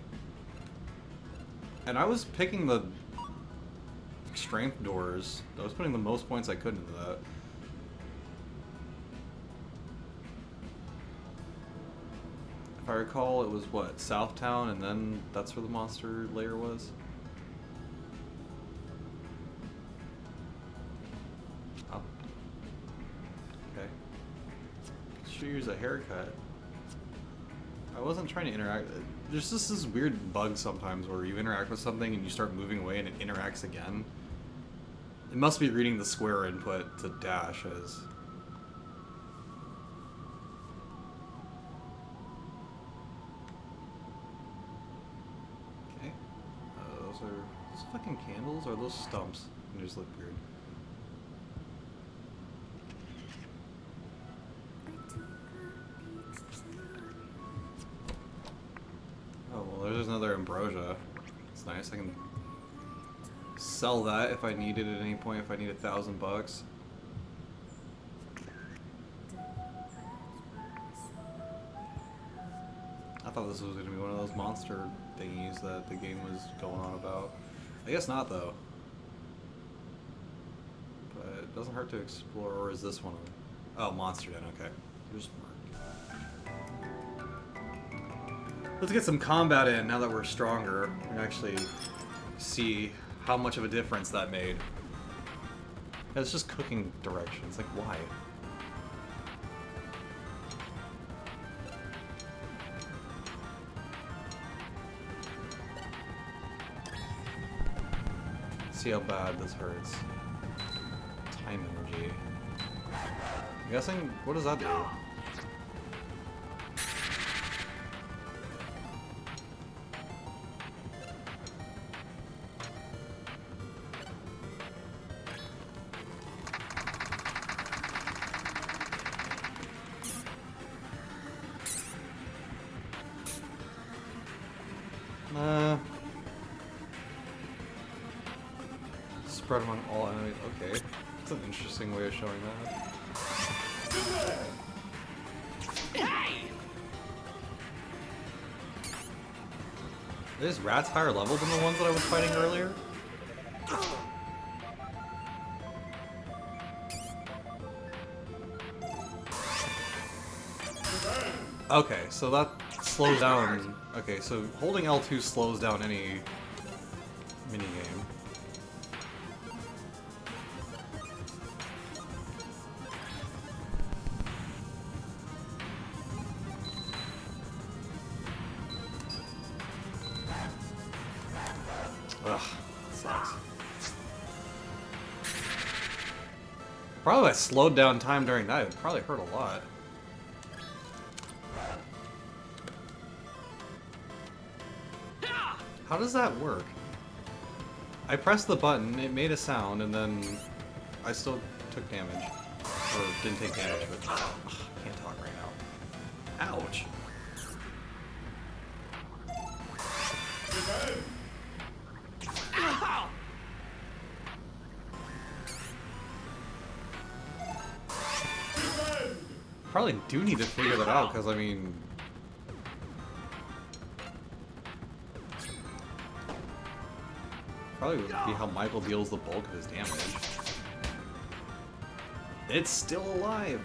And I was picking the strength doors. I was putting the most points I could into that. If I recall, it was what, Southtown, and then that's where the monster lair was? Oh. Okay. Should use a haircut. I wasn't trying to interact. There's just this weird bug sometimes where you interact with something and you start moving away and it interacts again. It must be reading the square input to dash as. Okay. Those fucking candles or those stumps? They just look weird. Oh, well, there's another ambrosia. It's nice. I can sell that if I need it at any point, if I need $1,000. I thought this was going to be one of those monster thingies that the game was going on about. I guess not, though. But it doesn't hurt to explore, or is this one of them? Oh, Monster Den, okay. Here's Let's get some combat in now that we're stronger and actually see how much of a difference that made. It's just cooking directions, like why? See how bad this hurts. Time energy. I'm guessing, what does that do? Spread among all enemies. Okay. That's an interesting way of showing that. Hey! Are these rats higher level than the ones that I was fighting earlier? Okay, so that slows down. Okay, so holding L2 slows down any minigame. Ugh, sucks. Probably if I slowed down time during that, it would probably hurt a lot. How does that work? I pressed the button, it made a sound, and then I still took damage. Or didn't take damage, but ugh, I can't talk right now. Ouch. Probably do need to figure that out, because I mean... Probably would be how Michael deals the bulk of his damage. It's still alive!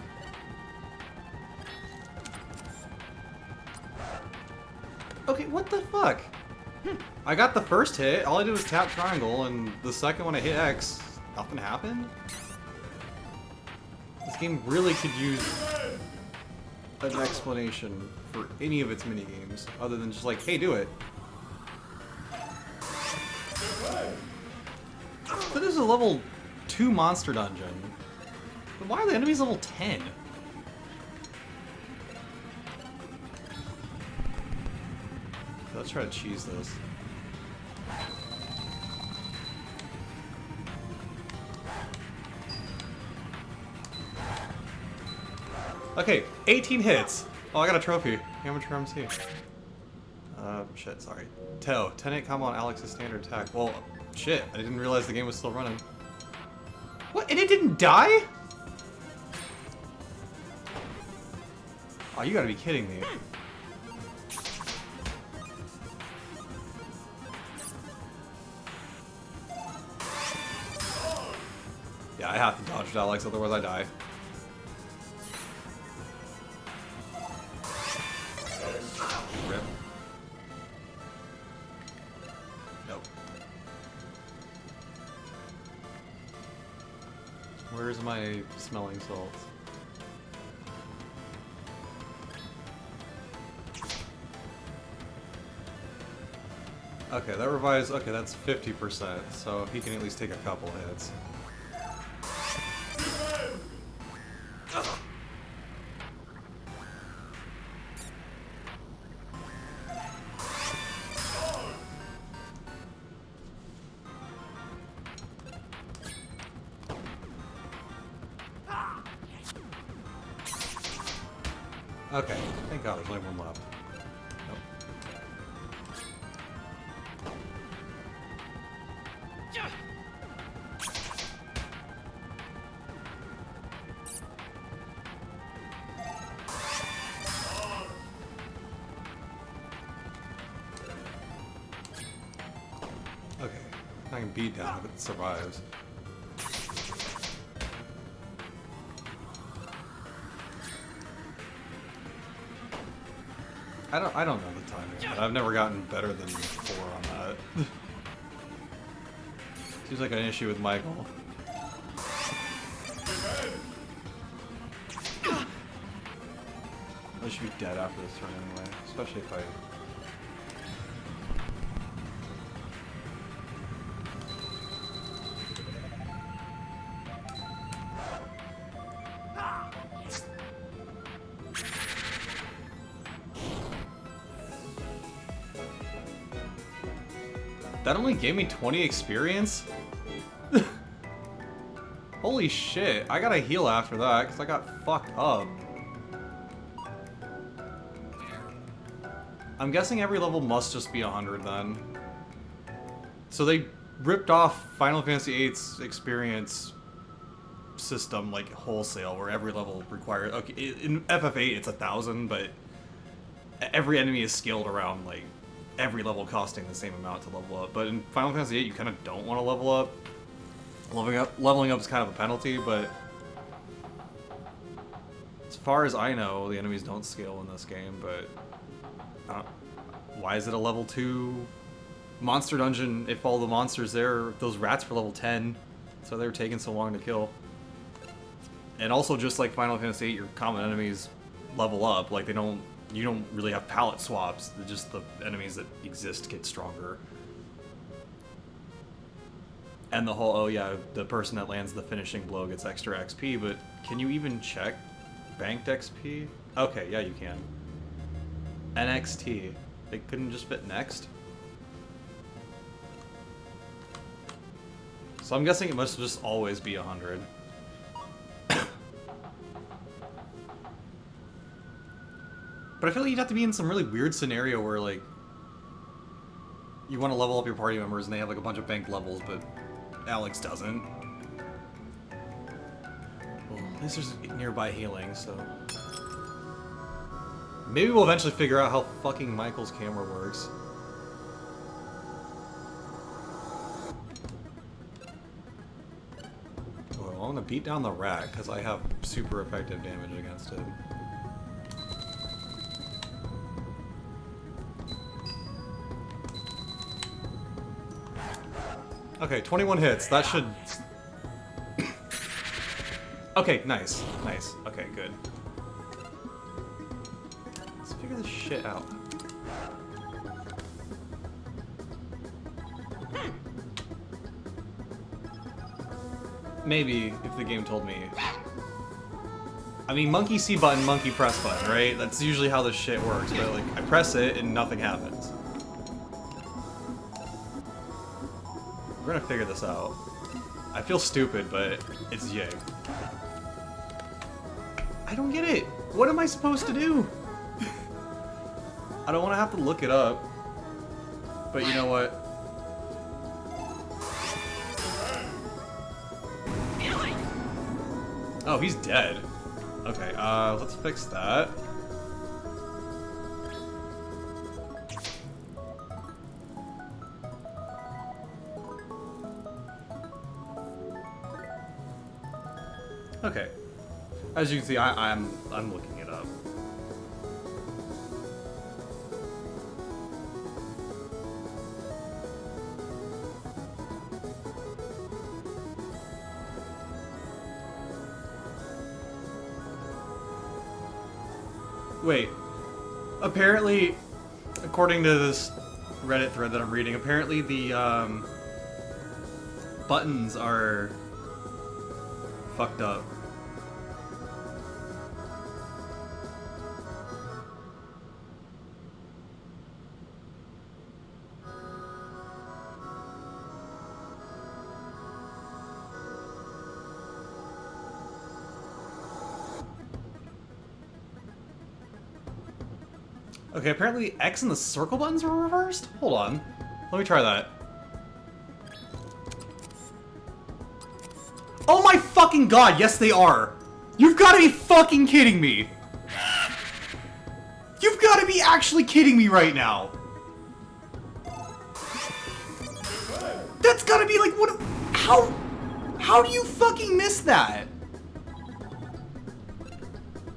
Okay, what the fuck? I got the first hit, all I did was tap triangle, and the second one I hit X, nothing happened? This game really could use an explanation for any of its minigames, other than just like, hey, do it. So this is a level 2 monster dungeon. But why are the enemies level 10? Let's try to cheese this. Okay, 18 hits. Oh, I got a trophy. Amateur MC. Shit, sorry. Teo, 10-8 combo on Alex's standard attack. Well, shit, I didn't realize the game was still running. What? And it didn't die? Oh, you gotta be kidding me. Yeah, I have to dodge Alex, otherwise I die. Rip. Nope. Where's my smelling salts? Okay, that revives. Okay, that's 50%, so he can at least take a couple hits. Okay, thank God there's only one left. Nope. Okay, I can beat down if it survives. I don't know the timing. But I've never gotten better than 4 on that. Seems like an issue with Michael. I should be dead after this turn anyway, especially if I. That only gave me 20 experience? Holy shit, I gotta heal after that, because I got fucked up. I'm guessing every level must just be 100 then. So they ripped off Final Fantasy VIII's experience system, like, wholesale, where every level required... Okay, in FF8 it's 1,000, but every enemy is scaled around, like, every level costing the same amount to level up. But in Final Fantasy VIII, you kind of don't want to level up. Leveling up is kind of a penalty, but as far as I know, the enemies don't scale in this game, but why is it a level 2 monster dungeon if all the monsters there, those rats were level 10, so they were taking so long to kill? And also, just like Final Fantasy VIII, your common enemies level up, like you don't really have palette swaps, just the enemies that exist get stronger. And the whole, oh yeah, the person that lands the finishing blow gets extra XP, but can you even check banked XP? Okay, yeah you can. NXT. They couldn't just fit next? So I'm guessing it must just always be 100. But I feel like you'd have to be in some really weird scenario where, like, you want to level up your party members and they have, like, a bunch of banked levels, but Alex doesn't. Well, at least there's nearby healing, so... Maybe we'll eventually figure out how fucking Michael's camera works. Well, I'm gonna beat down the rat, because I have super effective damage against it. Okay, 21 hits. That should... Okay, nice. Nice. Okay, good. Let's figure this shit out. Maybe, if the game told me... I mean, monkey C button, monkey press button, right? That's usually how this shit works, but, like, I press it and nothing happens. We're gonna figure this out. I feel stupid, but it's YIIK. I don't get it. What am I supposed to do? I don't want to have to look it up. But you know what? Oh, he's dead. Okay, let's fix that. Okay. As you can see, I'm looking it up. Wait. Apparently, according to this Reddit thread that I'm reading, apparently the buttons are fucked up. Okay, apparently X and the circle buttons were reversed? Hold on. Let me try that. Oh my fucking god, yes they are! You've gotta be fucking kidding me! You've gotta be actually kidding me right now! That's gotta be like, what? How do you fucking miss that?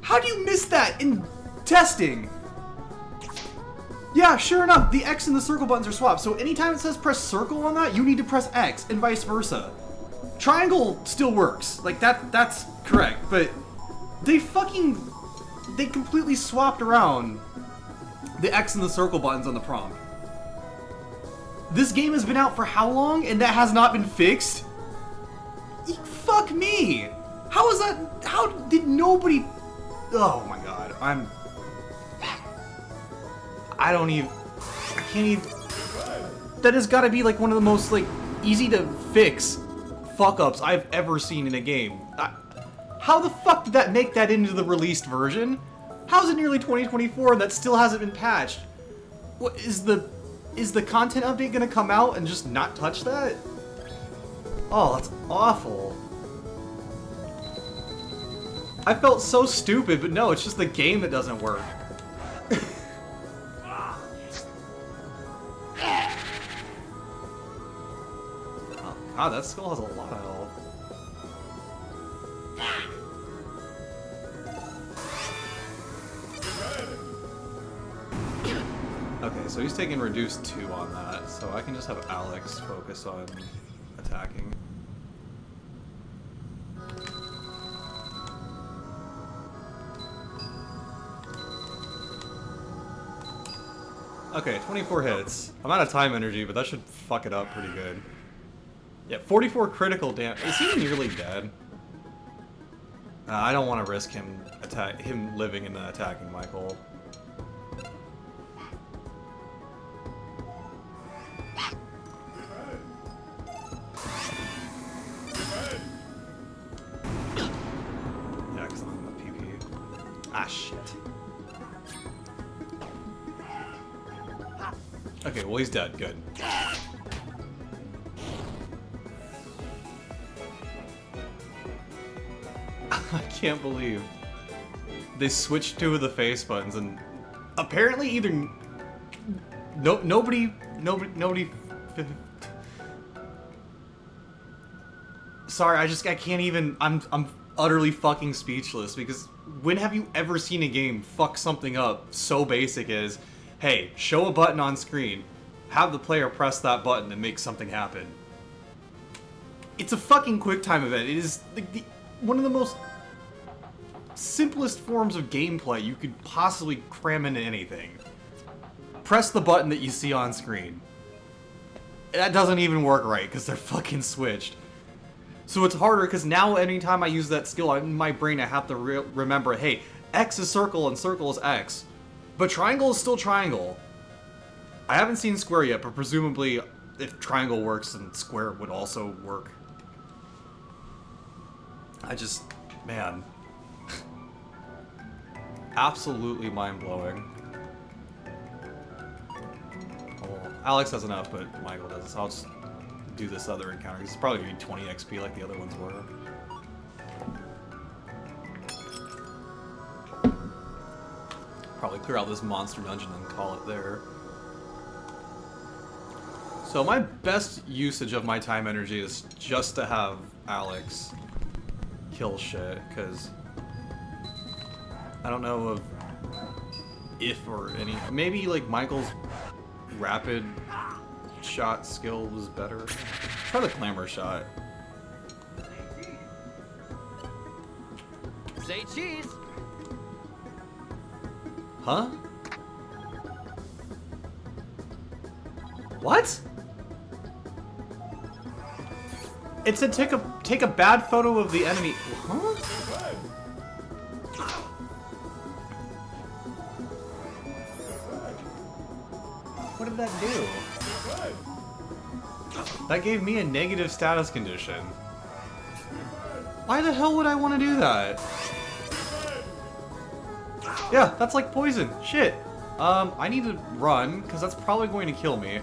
How do you miss that in testing? Yeah, sure enough, the X and the circle buttons are swapped, so anytime it says press circle on that, you need to press X, and vice versa. Triangle still works, like that's correct, but they completely swapped around the X and the circle buttons on the prompt. This game has been out for how long, and that has not been fixed? Fuck me! How is that, how did nobody, oh my god, I can't even, that has got to be like one of the most like easy to fix fuck-ups I've ever seen in a game. How the fuck did that make that into the released version? How is it nearly 2024 and that still hasn't been patched? What is the content update gonna come out and just not touch that? Oh, that's awful. I felt so stupid, but no, it's just the game that doesn't work. Oh, that skull has a lot of health. Okay, so he's taking reduced 2 on that, so I can just have Alex focus on attacking. Okay, 24 hits. I'm out of time energy, but that should fuck it up pretty good. Yeah, 44 critical damage. Is he nearly dead? I don't want to risk him living and attacking Michael. Yeah, because I'm the PP. Ah, shit. Okay, well he's dead. Good. I can't believe they switched 2 of the face buttons, and apparently either nobody. Sorry, I can't even. I'm utterly fucking speechless because when have you ever seen a game fuck something up so basic as, hey, show a button on screen, have the player press that button and make something happen? It's a fucking QuickTime event. It is one of the most simplest forms of gameplay you could possibly cram into anything. Press the button that you see on screen. That doesn't even work right because they're fucking switched. So it's harder because now anytime I use that skill in my brain I have to remember, hey, X is circle and circle is X. But triangle is still triangle. I haven't seen square yet, but presumably if triangle works then square would also work. Man. Absolutely mind-blowing. Oh, Alex has enough, but Michael doesn't, so I'll just do this other encounter. It's probably going to be 20 XP like the other ones were. Probably clear out this monster dungeon and call it there. So my best usage of my time energy is just to have Alex kill shit, because I don't know if or any... Maybe, like, Michael's rapid shot skill was better. Try the glamour shot. Say cheese. Huh? What? It said take a bad photo of the enemy. Huh? What did that do? That gave me a negative status condition. Why the hell would I want to do that? Yeah, that's like poison. Shit. I need to run, because that's probably going to kill me.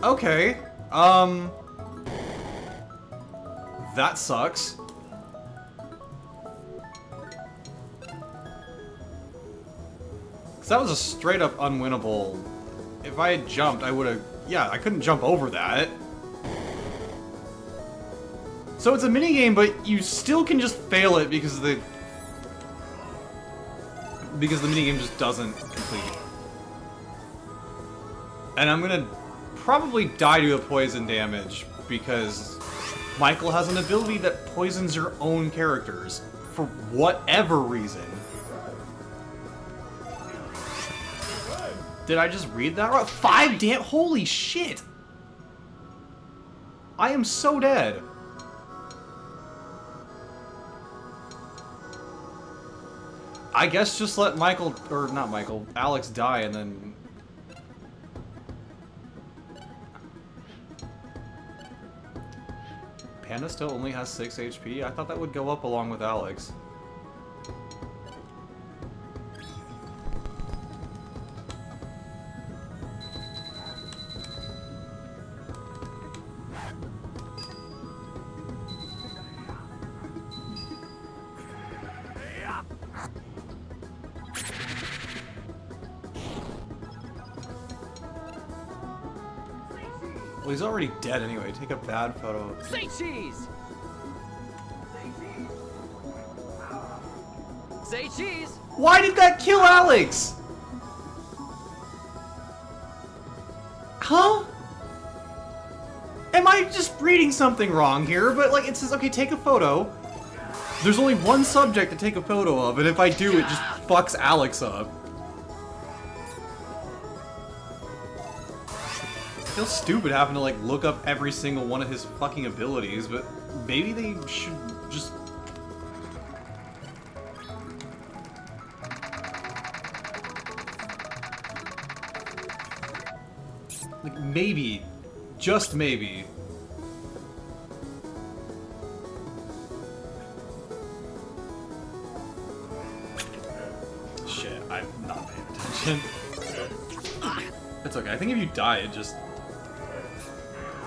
Okay. That sucks. Because that was a straight up unwinnable. If I had jumped, I would have... Yeah, I couldn't jump over that. So it's a minigame, but you still can just fail it because the minigame just doesn't complete. And I'm gonna probably die to a poison damage because Michael has an ability that poisons your own characters for whatever reason. Did I just read that right? 5 damn... Holy shit! I am so dead. I guess just let Michael... Or not Michael. Alex die and then... Panda still only has 6 HP? I thought that would go up along with Alex. Well, he's already dead anyway. Take a bad photo. Say cheese! Say cheese! Why did that kill Alex? Huh? Am I just reading something wrong here? But, like, it says, okay, take a photo. There's only one subject to take a photo of, and if I do, it just fucks Alex up. I feel stupid having to, like, look up every single one of his fucking abilities, but maybe they should just... Like, maybe. Just maybe. Shit, I'm not paying attention. It's okay. I think if you die, it just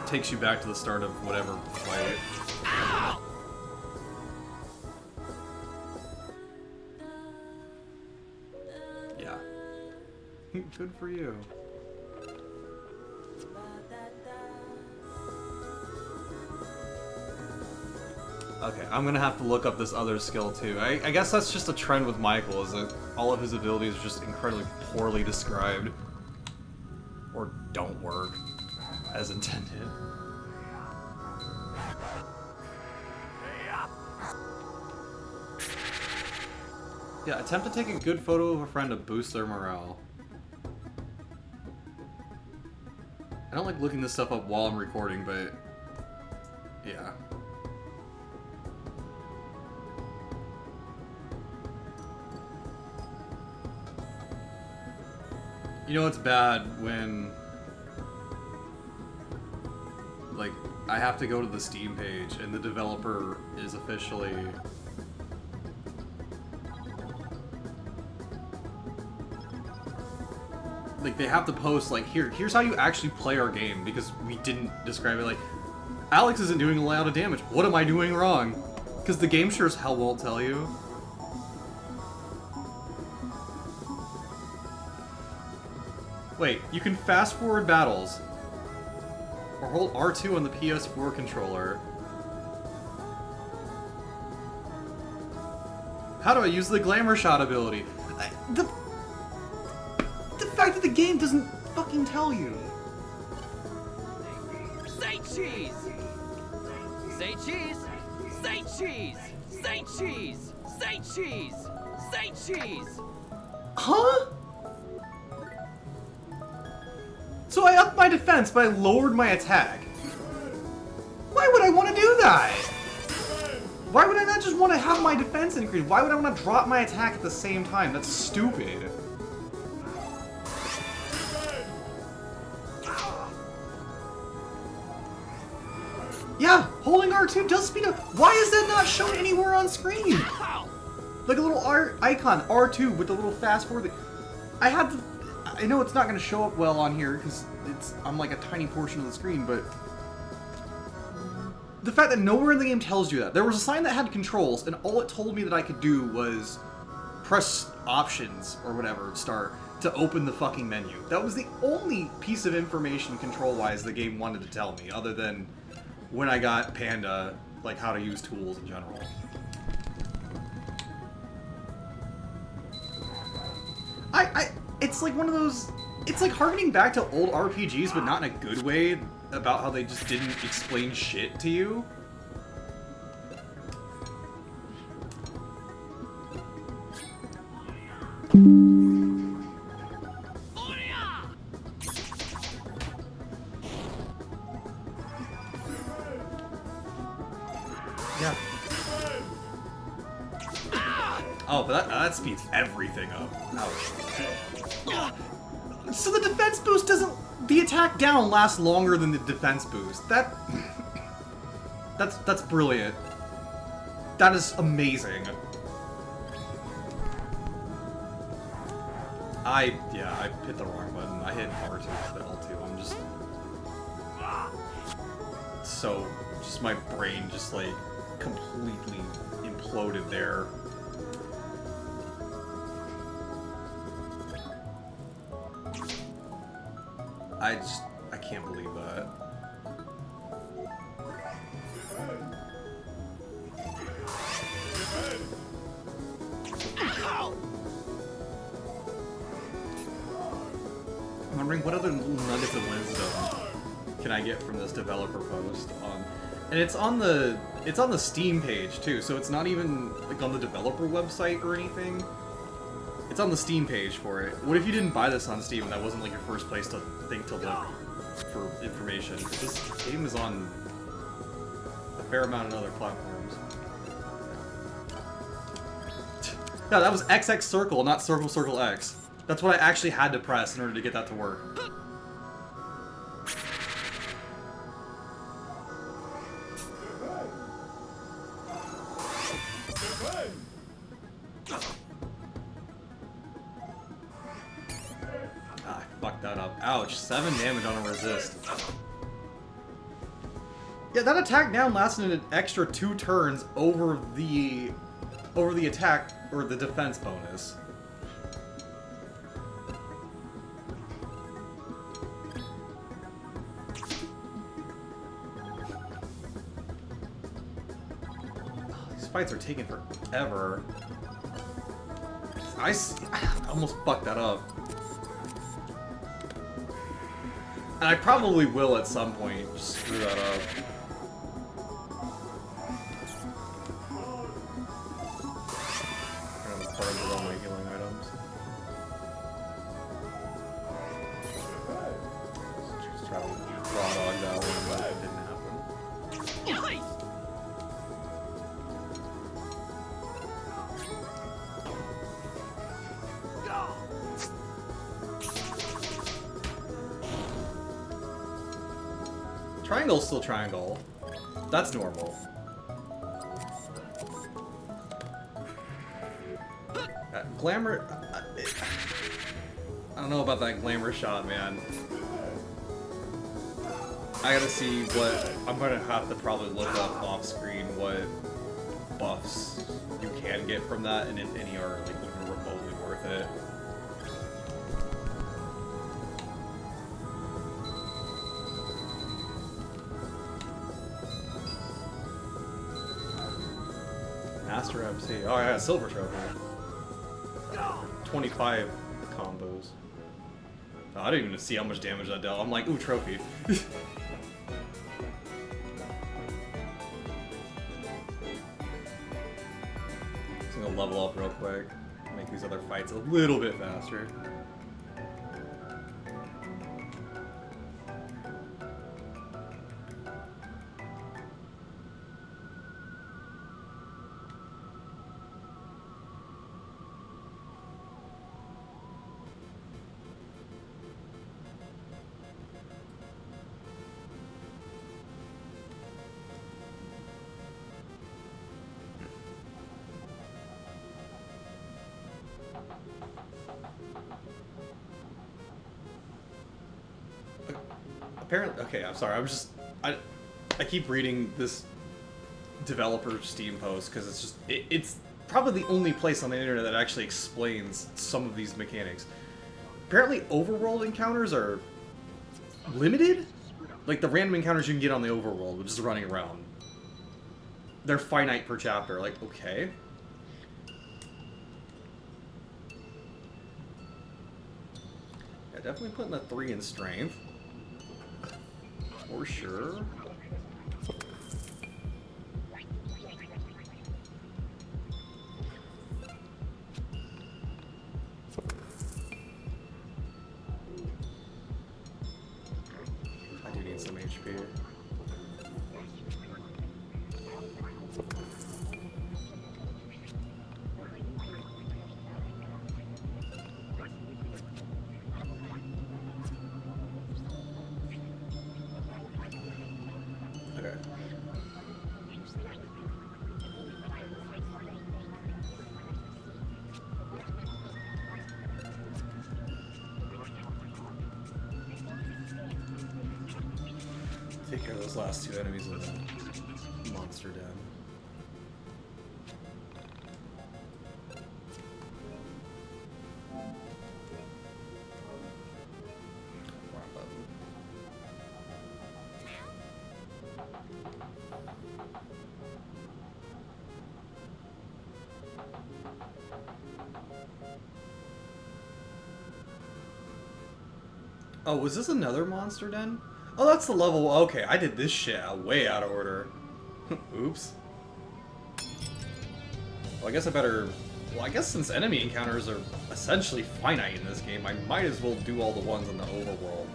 takes you back to the start of whatever fight. Ow! Yeah. Good for you. Okay, I'm gonna have to look up this other skill too. I guess that's just a trend with Michael, is that all of his abilities are just incredibly poorly described. Or don't work as intended. Yeah, attempt to take a good photo of a friend to boost their morale. I don't like looking this stuff up while I'm recording, but yeah. You know it's bad when I have to go to the Steam page, and the developer is officially... Like, they have to post, like, here's how you actually play our game, because we didn't describe it, like, Alex isn't doing a lot of damage. What am I doing wrong? Because the game sure as hell won't tell you. Wait, you can fast forward battles. Or hold R2 on the PS4 controller. How do I use the glamour shot ability? The fact that the game doesn't fucking tell you. Say cheese! Say cheese! Say cheese! Say cheese! Say cheese! Say cheese! Huh? So I upped my defense, but I lowered my attack. Why would I want to do that? Why would I not just want to have my defense increase? Why would I want to drop my attack at the same time? That's stupid. Yeah, holding R2 does speed up. Why is that not shown anywhere on screen? Like a little icon, R2 with the little fast forward. I know it's not going to show up well on here because I'm like a tiny portion of the screen, but the fact that nowhere in the game tells you that. There was a sign that had controls, and all it told me that I could do was press options or whatever, start, to open the fucking menu. That was the only piece of information control-wise the game wanted to tell me, other than when I got Panda, like how to use tools in general. It's like one of those, it's like harkening back to old RPGs, but not in a good way, about how they just didn't explain shit to you. Yeah. Oh, but that speeds everything up. Ouch. So the defense boost doesn't... The attack down lasts longer than the defense boost. That's brilliant. That is amazing. I hit the wrong button. I hit R2 instead of L2. I'm just... So, just my brain just like completely imploded there. I can't believe that. I'm wondering what other nuggets of wisdom can I get from this developer post on, and it's on the Steam page too, so it's not even like on the developer website or anything. It's on the Steam page for it. What if you didn't buy this on Steam and that wasn't like your first place to think to look for information? This game is on a fair amount of other platforms. Yeah, that was XX circle, not circle circle X. That's what I actually had to press in order to get that to work. Ah, I fucked that up. Ouch, 7 damage on a resist. Yeah, that attack down lasted an extra 2 turns over the attack or the defense bonus. These fights are taking forever. I almost fucked that up. And I probably will at some point just screw that up. I'm gonna burn all my healing items. Just try to raw dog that one, but it didn't happen. Triangle's still triangle. That's normal. Glamour... I don't know about that glamour shot, man. I gotta see what... I'm gonna have to probably look up off-screen what buffs you can get from that, and if any are like even remotely worth it. Master MC. Oh, I got a silver trophy. 25 combos. Oh, I didn't even see how much damage that dealt. I'm like, ooh, trophy. Just gonna level up real quick. Make these other fights a little bit faster. Apparently, okay, I'm sorry. I keep reading this developer Steam post because it's just it's probably the only place on the internet that actually explains some of these mechanics. Apparently, overworld encounters are limited. Like the random encounters you can get on the overworld, which is running around. They're finite per chapter. Like, okay. Yeah, definitely putting a 3 in strength. For sure. I do need some HP. Okay. Take care of those last 2 enemies in the monster den. Wrong button. Oh, was this another monster den? Oh, that's the level. Okay, I did this shit way out of order. Oops. Well, I guess I better... Well, I guess since enemy encounters are essentially finite in this game, I might as well do all the ones in the overworld.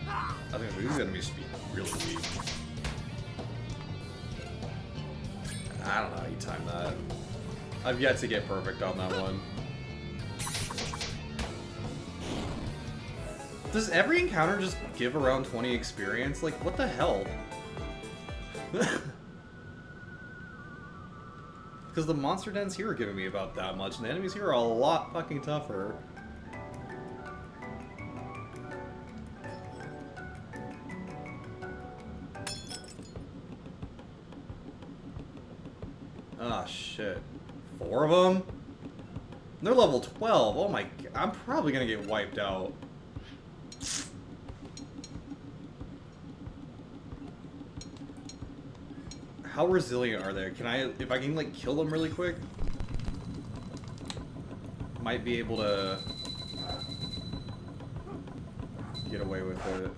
I think these enemies should be really weak. I don't know how you time that. I've yet to get perfect on that one. Does every encounter just give around 20 experience? Like, what the hell? Because the monster dens here are giving me about that much, and the enemies here are a lot fucking tougher. Ah, shit. 4 of them? They're level 12. Oh my... I'm probably gonna get wiped out. How resilient are they? Can I, if I can like kill them really quick, might be able to get away with it.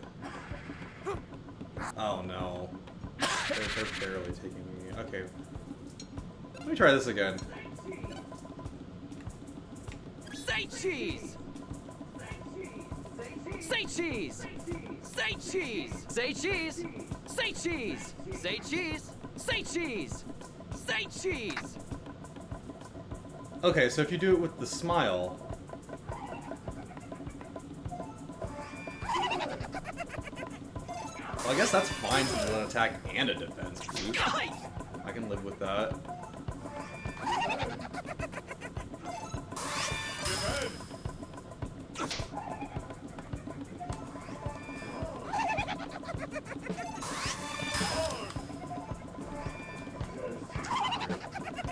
Oh no, they're barely taking me. Okay, let me try this again. Say cheese! Say cheese! Say cheese! Say cheese! Say cheese! Say cheese! Say cheese! Say cheese! Okay, so if you do it with the smile, Well, I guess that's fine since it's an attack and a defense boost. I can live with that.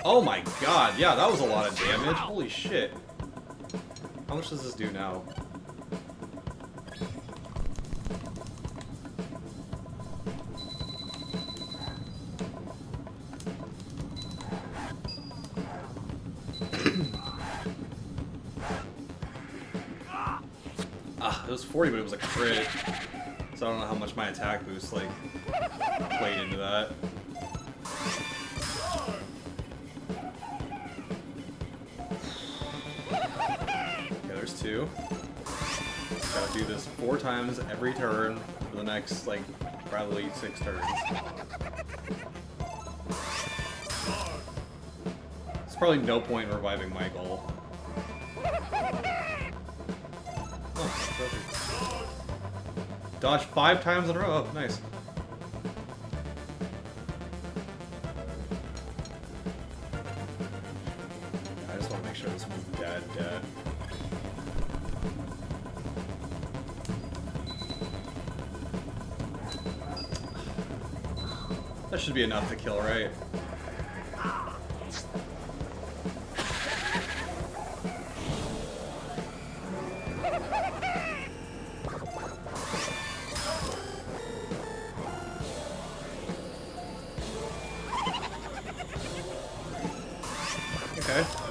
Oh my god, yeah, that was a lot of damage. Holy shit. How much does this do now? It was 40, but it was a crit. So I don't know how much my attack boost, like, played into that. Okay, there's 2. Gotta do this 4 times every turn for the next, like, probably 6 turns. There's probably no point in reviving Michael. Dodge 5 times in a row. Oh, nice. I just want to make sure this one's dead. That should be enough to kill, right?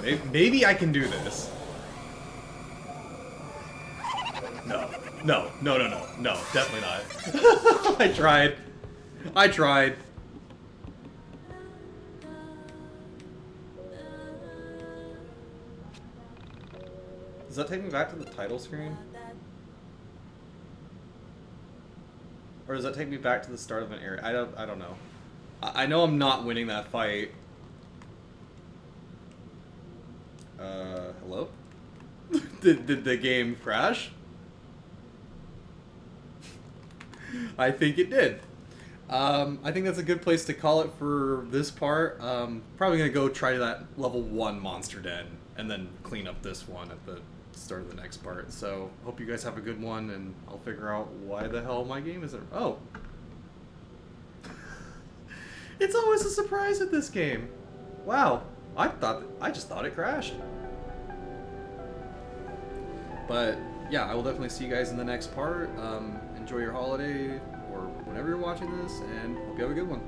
Okay, maybe I can do this. No, definitely not. I tried. Does that take me back to the title screen? Or does that take me back to the start of an area? I don't know. I know I'm not winning that fight. Hello? Did the game crash? I think it did. I think that's a good place to call it for this part. Probably gonna go try that level 1 monster den and then clean up this one at the start of the next part. So hope you guys have a good one, and I'll figure out why the hell my game isn't. Oh, it's always a surprise at this game. Wow, I just thought it crashed. But yeah, I will definitely see you guys in the next part. Enjoy your holiday or whenever you're watching this, and hope you have a good one.